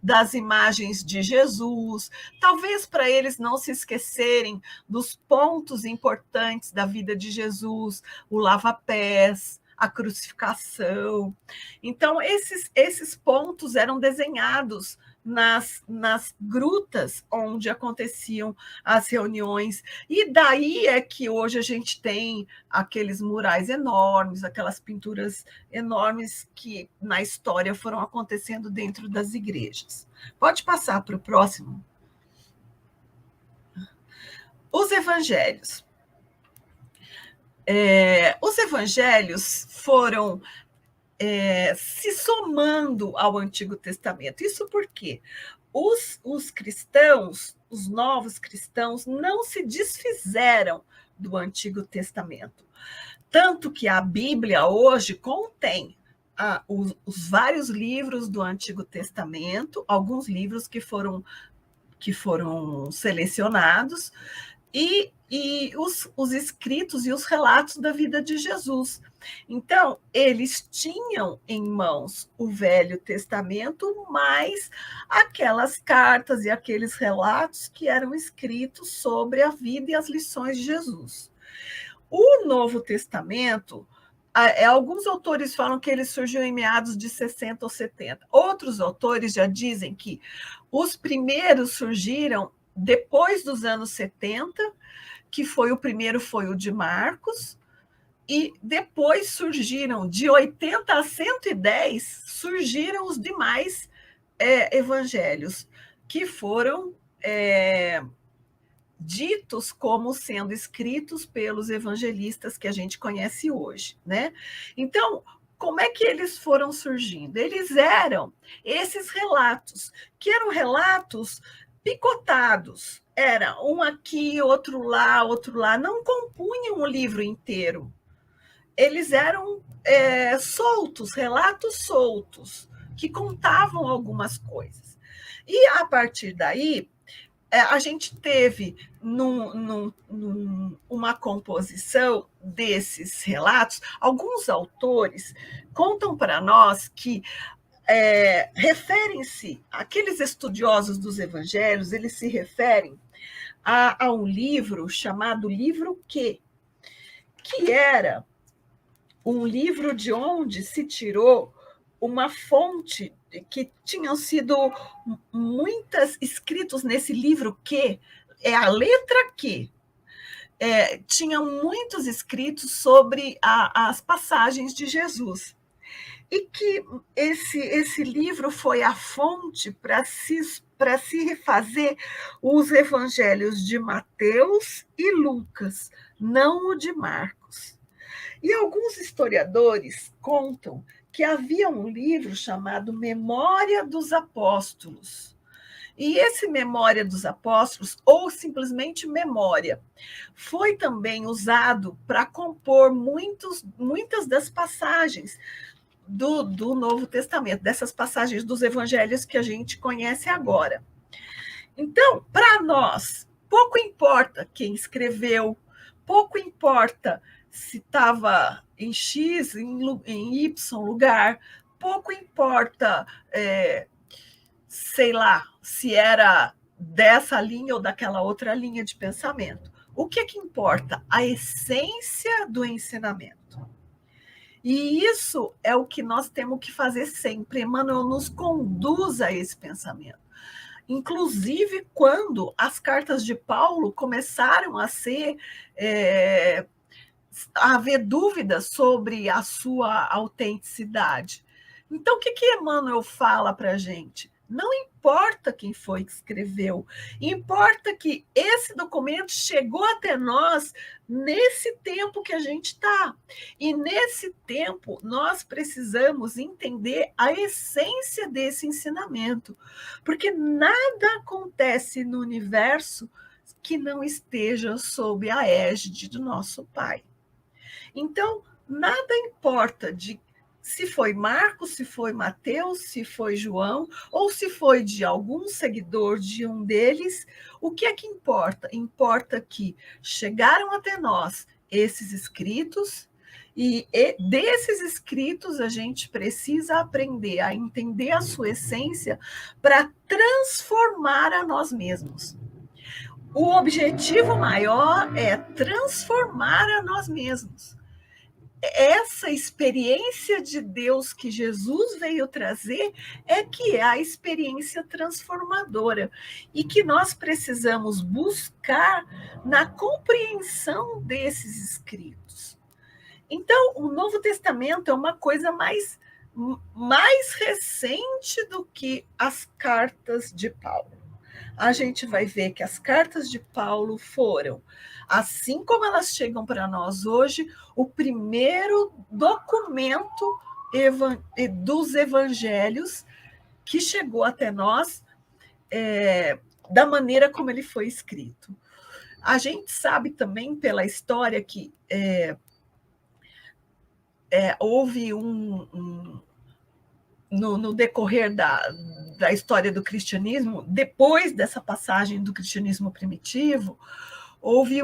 das imagens de Jesus, talvez para eles não se esquecerem dos pontos importantes da vida de Jesus, o lava-pés, a crucificação. Então, esses pontos eram desenhados nas grutas onde aconteciam as reuniões. E daí é que hoje a gente tem aqueles murais enormes, aquelas pinturas enormes que na história foram acontecendo dentro das igrejas. Pode passar para o próximo. Os evangelhos. Os evangelhos foram se somando ao Antigo Testamento. Isso porque os cristãos, os novos cristãos, não se desfizeram do Antigo Testamento. Tanto que a Bíblia hoje contém os vários livros do Antigo Testamento, alguns livros que foram selecionados, e os escritos e os relatos da vida de Jesus. Então, eles tinham em mãos o Velho Testamento, mais aquelas cartas e aqueles relatos que eram escritos sobre a vida e as lições de Jesus. O Novo Testamento, alguns autores falam que ele surgiu em meados de 60 ou 70. Outros autores já dizem que os primeiros surgiram depois dos anos 70, que o primeiro foi o de Marcos, e depois surgiram, de 80 a 110, surgiram os demais evangelhos, que foram ditos como sendo escritos pelos evangelistas que a gente conhece hoje, né? Então, como é que eles foram surgindo? Eles eram esses relatos, que eram relatos picotados, era um aqui, outro lá, não compunham o livro inteiro. Eles eram soltos, relatos soltos, que contavam algumas coisas. E, a partir daí, a gente teve uma composição desses relatos. Alguns autores contam para nós que referem-se, aqueles estudiosos dos evangelhos, eles se referem a um livro chamado Livro Que era um livro de onde se tirou uma fonte que tinham sido muitas escritos nesse livro que é a letra Q. Tinham muitos escritos sobre as passagens de Jesus. E que esse livro foi a fonte para se refazer os evangelhos de Mateus e Lucas, não o de Marcos. E alguns historiadores contam que havia um livro chamado Memória dos Apóstolos. E esse Memória dos Apóstolos, ou simplesmente Memória, foi também usado para compor muitas das passagens do Novo Testamento, dessas passagens dos evangelhos que a gente conhece agora. Então, para nós, pouco importa quem escreveu, pouco importa se estava em X, em Y lugar, pouco importa, sei lá, se era dessa linha ou daquela outra linha de pensamento. O que importa? A essência do ensinamento. E isso é o que nós temos que fazer sempre. Emmanuel nos conduz a esse pensamento. Inclusive, quando as cartas de Paulo começaram a haver dúvidas sobre a sua autenticidade. Então, o que Emmanuel fala para a gente? Não importa quem foi que escreveu, importa que esse documento chegou até nós nesse tempo que a gente está. E nesse tempo, nós precisamos entender a essência desse ensinamento, porque nada acontece no universo que não esteja sob a égide do nosso Pai. Então, nada importa de se foi Marcos, se foi Mateus, se foi João, ou se foi de algum seguidor de um deles, o que é que importa? Importa que chegaram até nós esses escritos, e desses escritos a gente precisa aprender a entender a sua essência para transformar a nós mesmos. O objetivo maior é transformar a nós mesmos. essa experiência de Deus que Jesus veio trazer é que é a experiência transformadora e que nós precisamos buscar na compreensão desses escritos. Então, o Novo Testamento é uma coisa mais recente do que as cartas de Paulo. A gente vai ver que as cartas de Paulo foram, assim como elas chegam para nós hoje, o primeiro documento dos evangelhos que chegou até nós da maneira como ele foi escrito. A gente sabe também pela história que houve no decorrer da história do cristianismo, depois dessa passagem do cristianismo primitivo, houve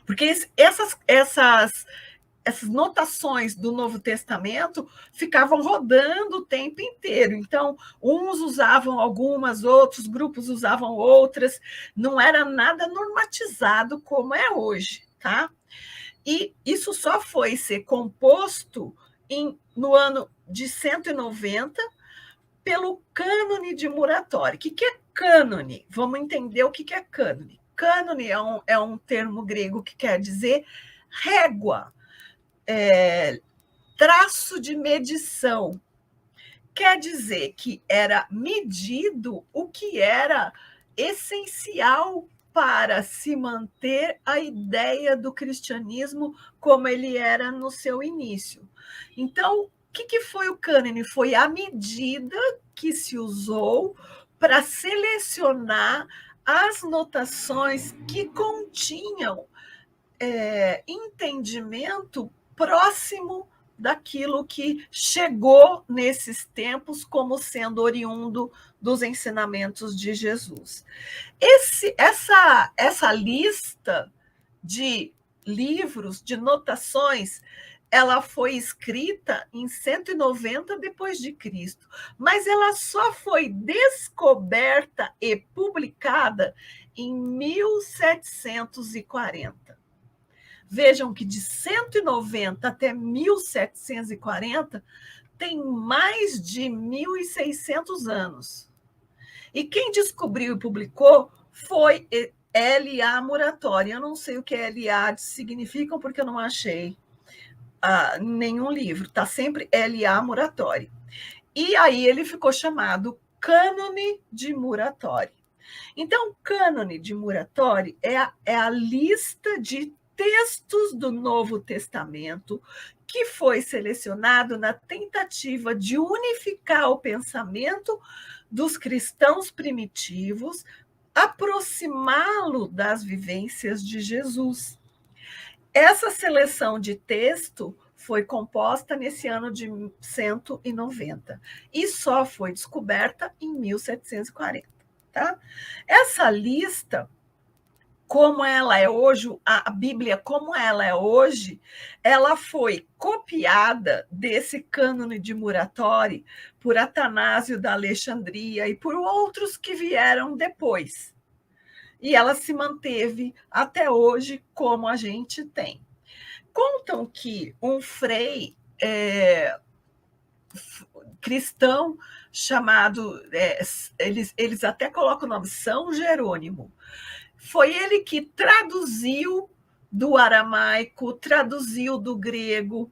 porque essas notações do Novo Testamento ficavam rodando o tempo inteiro. Então, uns usavam algumas, outros grupos usavam outras. Não era nada normatizado como é hoje, tá? E isso só foi ser composto no ano de 190 pelo cânone de Muratório. O que é cânone? Vamos entender o que é cânone. Cânone é um termo grego que quer dizer régua, traço de medição. Quer dizer que era medido o que era essencial para se manter a ideia do cristianismo como ele era no seu início. Então, o que foi o cânone? Foi a medida que se usou para selecionar as notações que continham entendimento próximo daquilo que chegou nesses tempos como sendo oriundo dos ensinamentos de Jesus. Essa lista de livros, de notações, ela foi escrita em 190 depois de Cristo, mas ela só foi descoberta e publicada em 1740. Vejam que de 190 até 1740 tem mais de 1.600 anos. E quem descobriu e publicou foi L.A. Muratório. Eu não sei o que L.A. significam, porque eu não achei nenhum livro. Está sempre L.A. Muratório. E aí ele ficou chamado Cânone de Muratório. Então, Cânone de Muratório é a lista de textos do Novo Testamento que foi selecionado na tentativa de unificar o pensamento dos cristãos primitivos, aproximá-lo das vivências de Jesus. Essa seleção de texto foi composta nesse ano de 190 e só foi descoberta em 1740. Tá? Essa lista, como ela é hoje, a Bíblia como ela é hoje, ela foi copiada desse cânone de Muratório por Atanásio da Alexandria e por outros que vieram depois. E ela se manteve até hoje como a gente tem. Contam que um frei cristão chamado, eles até colocam o nome, São Jerônimo, foi ele que traduziu do aramaico, traduziu do grego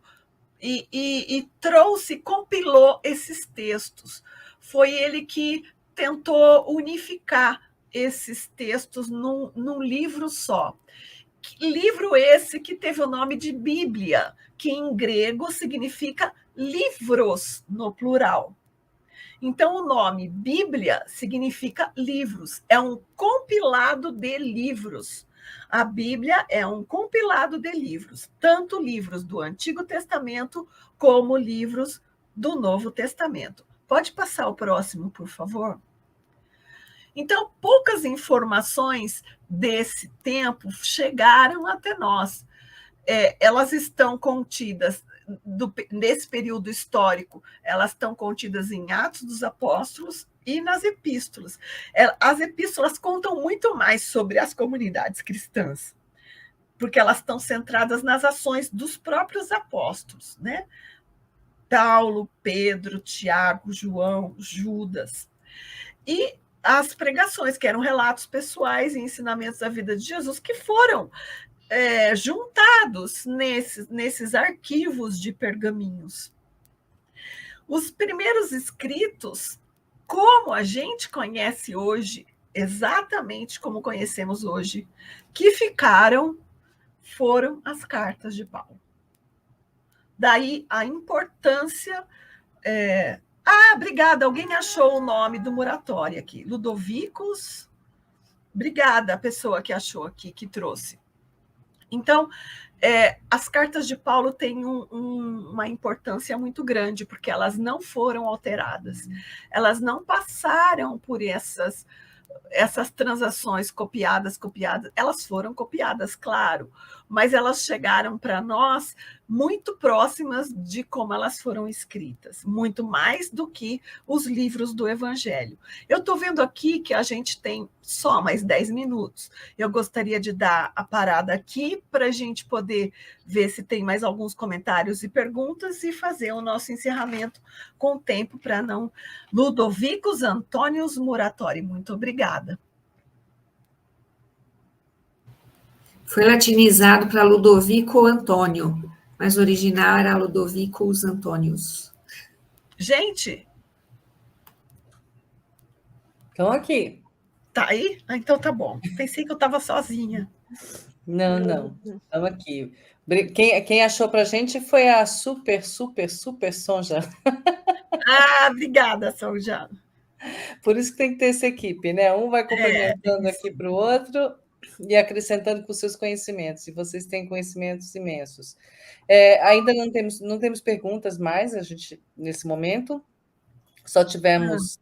e trouxe, compilou esses textos. Foi ele que tentou unificar esses textos num livro só. Livro esse que teve o nome de Bíblia, que em grego significa livros no plural. Então, o nome Bíblia significa livros, é um compilado de livros. A Bíblia é um compilado de livros, tanto livros do Antigo Testamento como livros do Novo Testamento. Pode passar o próximo, por favor? Então, poucas informações desse tempo chegaram até nós. Elas estão contidas, nesse período histórico, elas estão contidas em Atos dos Apóstolos e nas epístolas. As epístolas contam muito mais sobre as comunidades cristãs. porque elas estão centradas nas ações dos próprios apóstolos, né? Paulo, Pedro, Tiago, João, Judas. E as pregações, que eram relatos pessoais e ensinamentos da vida de Jesus, que foram juntados nesses arquivos de pergaminhos. Os primeiros escritos, como a gente conhece hoje, exatamente como conhecemos hoje, que foram as cartas de Paulo. Daí a importância. Obrigada, alguém achou o nome do Muratório aqui. Ludovicus. Obrigada, a pessoa que achou aqui, que trouxe. Então, as cartas de Paulo têm uma importância muito grande, porque elas não foram alteradas. Elas não passaram por essas transações copiadas, elas foram copiadas, claro, mas elas chegaram para nós muito próximas de como elas foram escritas, muito mais do que os livros do Evangelho. Eu estou vendo aqui que a gente tem só mais 10 minutos. Eu gostaria de dar a parada aqui para a gente poder ver se tem mais alguns comentários e perguntas e fazer o nosso encerramento com tempo para não... Ludovicus Antônios Muratório, muito obrigada. Foi latinizado para Ludovico Antônio, mas o original era Ludovicus Antônios. Gente! Estão aqui. Tá aí? Então tá bom. Pensei que eu estava sozinha. Não. Estamos aqui. Quem achou para a gente foi a super Sonja. Obrigada, Sonja. Por isso que tem que ter essa equipe, né? Um vai complementando aqui para o outro e acrescentando com os seus conhecimentos. E vocês têm conhecimentos imensos. Ainda não temos perguntas mais, a gente, nesse momento. Só tivemos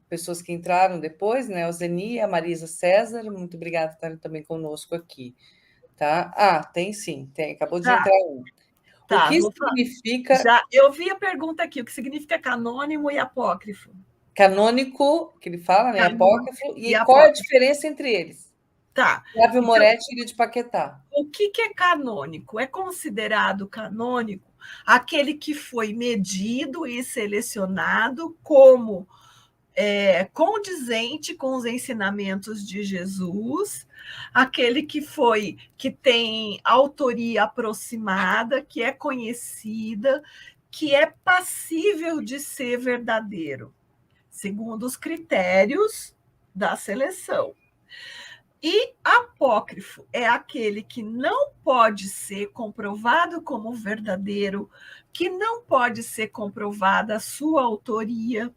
pessoas que entraram depois, né? O Zeni, a Marisa César, muito obrigada por estarem também conosco aqui. Tá? Tem sim, acabou de entrar um. Tá, o que significa... Eu vi a pergunta aqui, o que significa canônimo e apócrifo? Canônico, que ele fala, né? Apócrifo, e qual apócrifo. É a diferença entre eles? Tá. Flávio Moretti e Ilha de Paquetá. O que é canônico? É considerado canônico aquele que foi medido e selecionado como condizente com os ensinamentos de Jesus, aquele que tem autoria aproximada, que é conhecida, que é passível de ser verdadeiro, segundo os critérios da seleção. E apócrifo é aquele que não pode ser comprovado como verdadeiro, que não pode ser comprovada a sua autoria,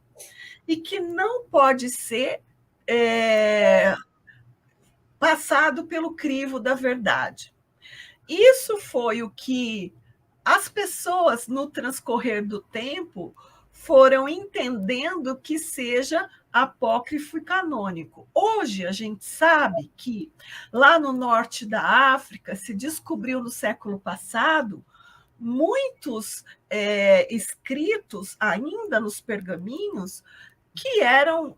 e que não pode ser passado pelo crivo da verdade. Isso foi o que as pessoas, no transcorrer do tempo, foram entendendo que seja apócrifo e canônico. Hoje, a gente sabe que lá no norte da África se descobriu no século passado muitos escritos ainda nos pergaminhos que eram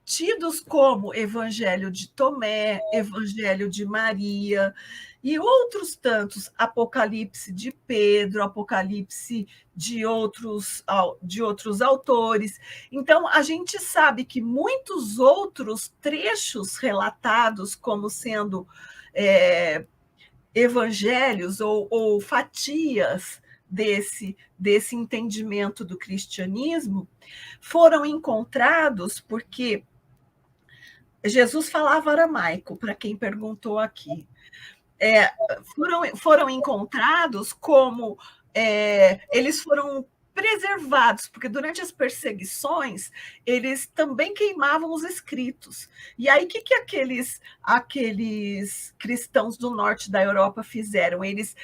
tidos como Evangelho de Tomé, Evangelho de Maria e outros tantos, Apocalipse de Pedro, Apocalipse de outros autores. Então, a gente sabe que muitos outros trechos relatados como sendo evangelhos ou fatias desse entendimento do cristianismo foram encontrados porque Jesus falava aramaico, para quem perguntou aqui. Foram encontrados como eles foram preservados, porque durante as perseguições eles também queimavam os escritos. E aí, o que aqueles cristãos do norte da Europa fizeram? Eles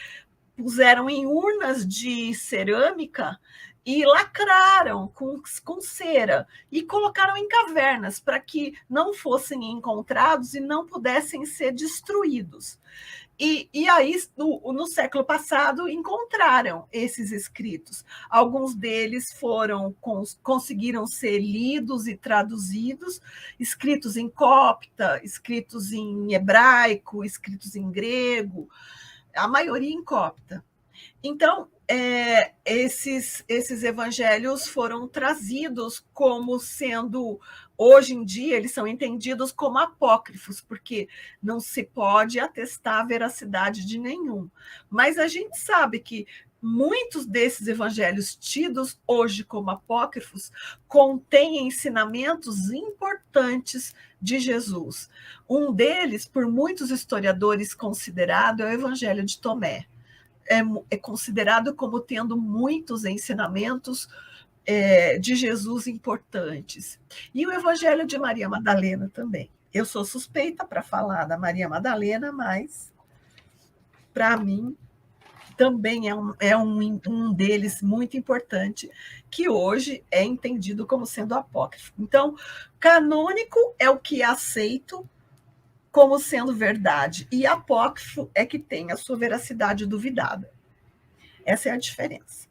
puseram em urnas de cerâmica e lacraram com cera e colocaram em cavernas para que não fossem encontrados e não pudessem ser destruídos. E aí, no século passado, encontraram esses escritos. Alguns deles conseguiram ser lidos e traduzidos, escritos em copta, escritos em hebraico, escritos em grego, a maioria em copta. Então, esses evangelhos foram trazidos como sendo, hoje em dia, eles são entendidos como apócrifos, porque não se pode atestar a veracidade de nenhum. Mas a gente sabe que muitos desses evangelhos tidos hoje como apócrifos contêm ensinamentos importantes de Jesus. Um deles, por muitos historiadores considerado, é o Evangelho de Tomé. É considerado como tendo muitos ensinamentos de Jesus importantes. E o Evangelho de Maria Madalena também. Eu sou suspeita para falar da Maria Madalena, mas, para mim, também é um deles muito importante, que hoje é entendido como sendo apócrifo. Então, canônico é o que é aceito como sendo verdade, e apócrifo é que tem a sua veracidade duvidada. Essa é a diferença.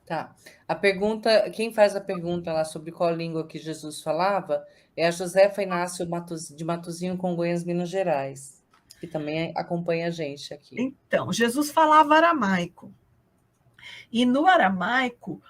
Tá. A pergunta, quem faz a pergunta lá sobre qual língua que Jesus falava é a Josefa Inácio de Matozinho, Congonhas, Minas Gerais, que também acompanha a gente aqui. Então, Jesus falava aramaico. E no aramaico,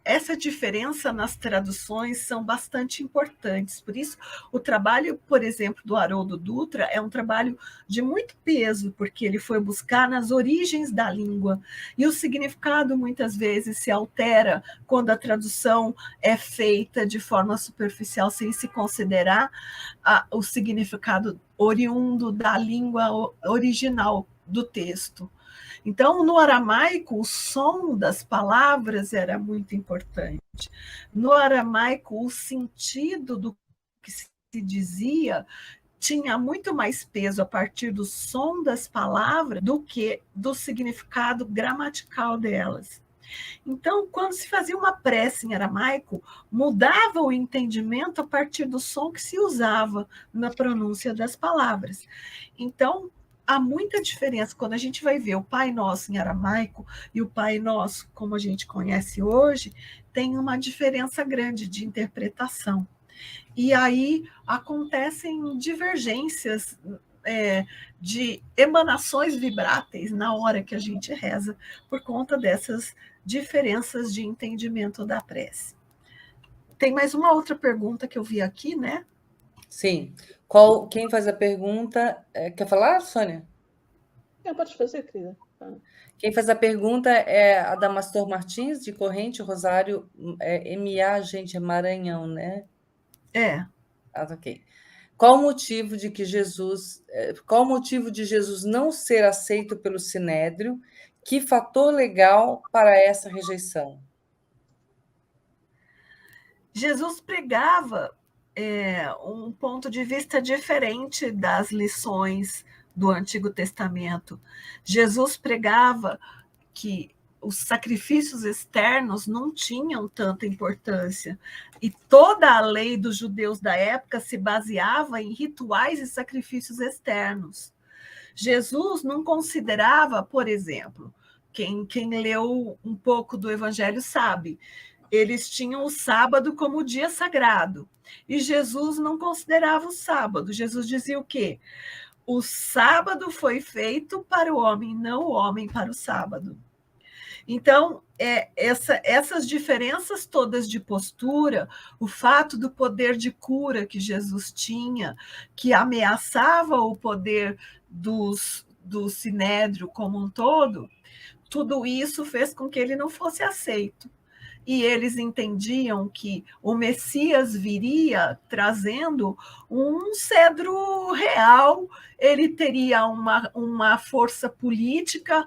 essa diferença nas traduções são bastante importantes. Por isso, o trabalho, por exemplo, do Haroldo Dutra é um trabalho de muito peso, porque ele foi buscar nas origens da língua. E o significado, muitas vezes, se altera quando a tradução é feita de forma superficial, sem se considerar o significado oriundo da língua original do texto. Então, no aramaico, o som das palavras era muito importante. No aramaico, o sentido do que se dizia tinha muito mais peso a partir do som das palavras do que do significado gramatical delas. Então, quando se fazia uma prece em aramaico, mudava o entendimento a partir do som que se usava na pronúncia das palavras. Então, há muita diferença quando a gente vai ver o Pai Nosso em aramaico e o Pai Nosso, como a gente conhece hoje, tem uma diferença grande de interpretação. E aí acontecem divergências de emanações vibráteis na hora que a gente reza, por conta dessas diferenças de entendimento da prece. Tem mais uma outra pergunta que eu vi aqui, né? Sim. Quem faz a pergunta... Quer falar, Sônia? Pode fazer, querida. Quem faz a pergunta é a Damastor Martins, de Corrente, Rosário, MA, gente, é Maranhão, né? Ok. Qual o motivo de Jesus não ser aceito pelo Sinédrio? Que fator legal para essa rejeição? Jesus pregava um ponto de vista diferente das lições do Antigo Testamento. Jesus pregava que os sacrifícios externos não tinham tanta importância, e toda a lei dos judeus da época se baseava em rituais e sacrifícios externos. Jesus não considerava, por exemplo, quem leu um pouco do Evangelho sabe, eles tinham o sábado como dia sagrado, e Jesus não considerava o sábado. Jesus dizia o quê? O sábado foi feito para o homem, não o homem para o sábado. Então, essas diferenças todas de postura, o fato do poder de cura que Jesus tinha, que ameaçava o poder do Sinédrio como um todo, tudo isso fez com que ele não fosse aceito. E eles entendiam que o Messias viria trazendo um cedro real, ele teria uma força política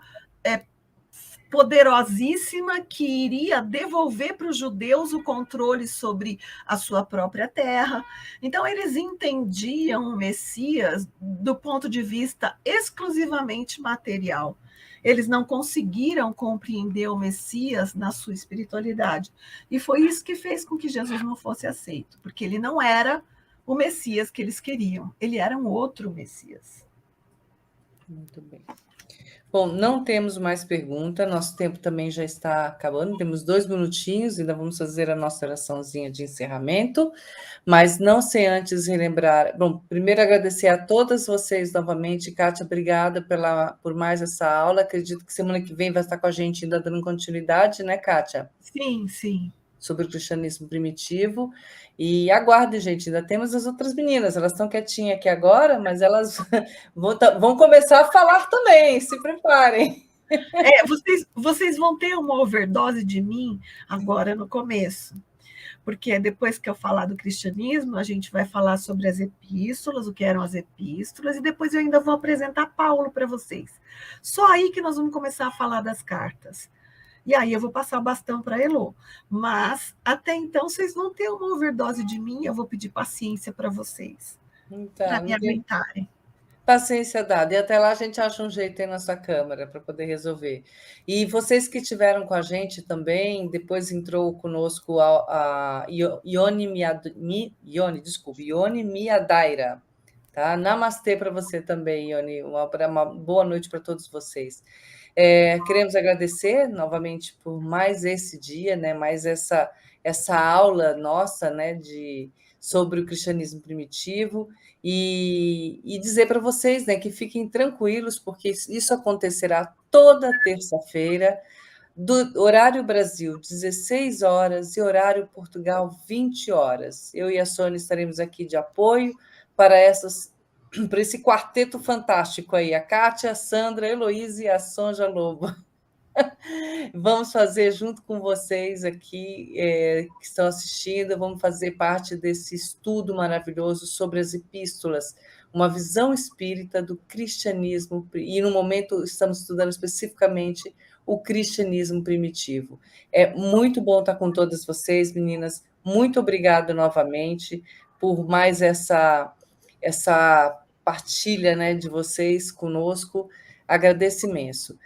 poderosíssima que iria devolver para os judeus o controle sobre a sua própria terra. Então, eles entendiam o Messias do ponto de vista exclusivamente material. Eles não conseguiram compreender o Messias na sua espiritualidade. E foi isso que fez com que Jesus não fosse aceito, porque ele não era o Messias que eles queriam, ele era um outro Messias. Muito bem. Bom, não temos mais pergunta, nosso tempo também já está acabando, temos 2 minutinhos, ainda vamos fazer a nossa oraçãozinha de encerramento, mas não sem antes relembrar. Bom, primeiro agradecer a todas vocês novamente. Kátia, obrigada por mais essa aula. Acredito que semana que vem vai estar com a gente ainda dando continuidade, né, Kátia? Sim, sim. Sobre o cristianismo primitivo. E aguardem, gente, ainda temos as outras meninas, elas estão quietinhas aqui agora, mas elas vão começar a falar também, se preparem. Vocês vão ter uma overdose de mim agora no começo, porque depois que eu falar do cristianismo, a gente vai falar sobre as epístolas, o que eram as epístolas, e depois eu ainda vou apresentar Paulo para vocês. Só aí que nós vamos começar a falar das cartas. E aí eu vou passar o bastão para a Elô. Mas, até então, vocês vão ter uma overdose de mim, eu vou pedir paciência para vocês, para me aguentarem. Paciência dada. E até lá a gente acha um jeito aí na sua câmara para poder resolver. E vocês que estiveram com a gente também, depois entrou conosco a Ione Miadaira. Tá? Namastê para você também, Ione. Uma boa noite para todos vocês. Queremos agradecer novamente por mais esse dia, né, mais essa aula nossa, né, sobre o cristianismo primitivo, e dizer para vocês, né, que fiquem tranquilos, porque isso acontecerá toda terça-feira, do horário Brasil, 16 horas, e horário Portugal, 20 horas. Eu e a Sônia estaremos aqui de apoio para esse quarteto fantástico aí, a Kátia, a Sandra, a Heloísa e a Sonja Lobo. Vamos fazer junto com vocês aqui, que estão assistindo, vamos fazer parte desse estudo maravilhoso sobre as epístolas, uma visão espírita do cristianismo, e no momento estamos estudando especificamente o cristianismo primitivo. É muito bom estar com todas vocês, meninas. Muito obrigada novamente por mais essa partilha, né, de vocês conosco. Agradeço imenso.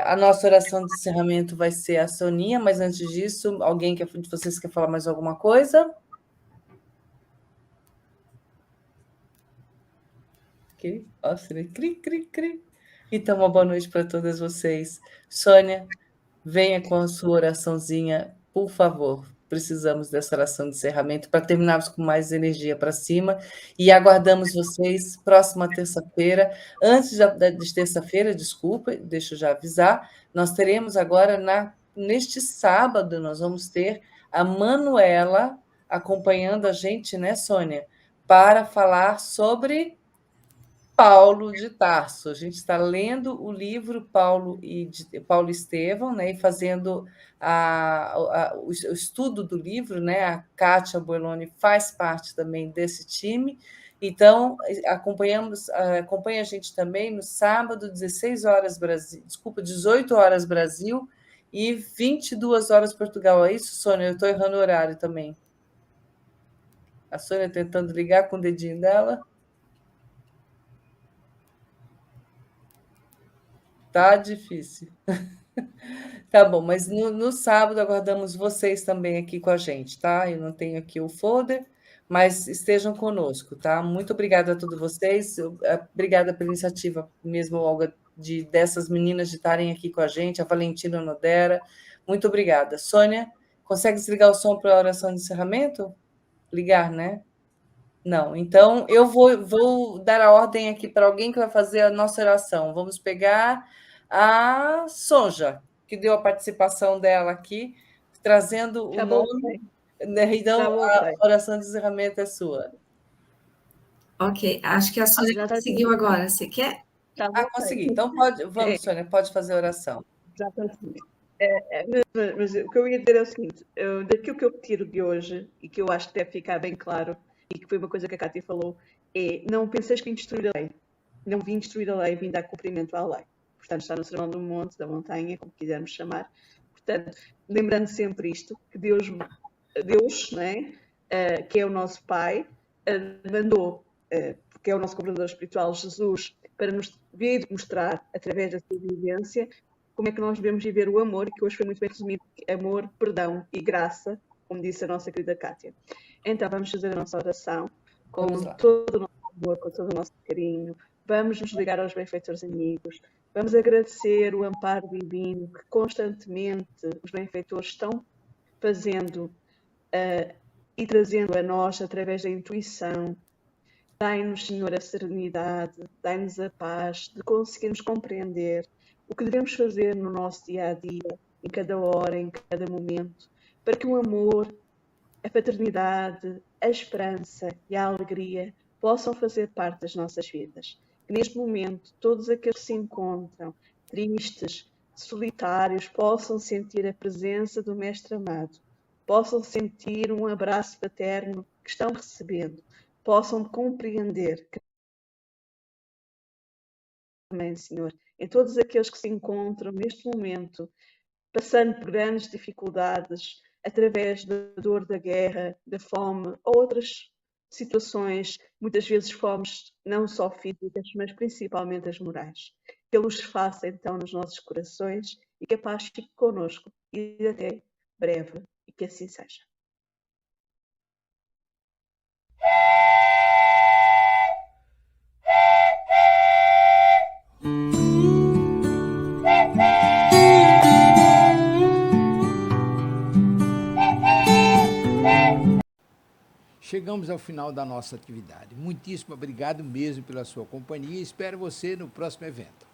A nossa oração de encerramento vai ser a Soninha, mas antes disso, alguém de vocês quer falar mais alguma coisa? Então, uma boa noite para todas vocês. Sônia, venha com a sua oraçãozinha, por favor. Precisamos dessa oração de encerramento para terminarmos com mais energia para cima, e aguardamos vocês próxima terça-feira. Antes de terça-feira, desculpa, deixa eu já avisar, nós teremos agora, neste sábado, nós vamos ter a Manuela acompanhando a gente, né, Sônia, para falar sobre Paulo de Tarso. A gente está lendo o livro Paulo Estevão, né, e fazendo o estudo do livro, né? A Kátia Boeloni faz parte também desse time. Então, acompanha a gente também no sábado, 18 horas Brasil e 22 horas Portugal. É isso, Sônia? Eu estou errando o horário também. A Sônia tentando ligar com o dedinho dela. Tá difícil. Tá bom, mas no sábado aguardamos vocês também aqui com a gente, tá? Eu não tenho aqui o folder, mas estejam conosco, tá? Muito obrigada a todos vocês. Obrigada pela iniciativa mesmo, Olga, dessas meninas de estarem aqui com a gente, a Valentina Nodera. Muito obrigada. Sônia, consegue desligar o som para a oração de encerramento? Ligar, né? Não, então eu vou dar a ordem aqui para alguém que vai fazer a nossa oração. Vamos pegar a Sonja, que deu a participação dela aqui, trazendo o nome. Então, a oração de encerramento é sua. Ok, acho que a Sônia conseguiu agora. Você quer? Consegui. Então, vamos, Sônia, pode fazer a oração. Já consegui. Mas o que eu ia dizer é o seguinte, daquilo que eu retiro de hoje, e que eu acho que deve ficar bem claro, e que foi uma coisa que a Cátia falou, não penseis que vim destruir a lei. Não vim destruir a lei, vim dar cumprimento à lei. Portanto, está no sermão do monte, da montanha, como quisermos chamar. Portanto, lembrando sempre isto, que Deus, né, que é o nosso Pai, mandou, porque é o nosso governador espiritual, Jesus, para nos vir mostrar, através da sua vivência, como é que nós devemos viver o amor, que hoje foi muito bem resumido, amor, perdão e graça, como disse a nossa querida Cátia. Então, vamos fazer a nossa oração com todo o nosso amor, com todo o nosso carinho, Vamos nos ligar aos benfeitores amigos. Vamos agradecer o amparo divino que constantemente os benfeitores estão fazendo e trazendo a nós através da intuição. Dai-nos, Senhor, a serenidade, dai-nos a paz de conseguirmos compreender o que devemos fazer no nosso dia-a-dia, em cada hora, em cada momento, para que o amor, a paternidade, a esperança e a alegria possam fazer parte das nossas vidas. Que neste momento todos aqueles que se encontram tristes, solitários, possam sentir a presença do Mestre amado, possam sentir um abraço paterno que estão recebendo, possam compreender que também, Senhor, em todos aqueles que se encontram neste momento, passando por grandes dificuldades, através da dor da guerra, da fome, ou outras situações, muitas vezes fomes não só físicas, mas principalmente as morais. Que Ele os faça então nos nossos corações e que a paz fique connosco e até breve, e que assim seja. Chegamos ao final da nossa atividade. Muitíssimo obrigado mesmo pela sua companhia e espero você no próximo evento.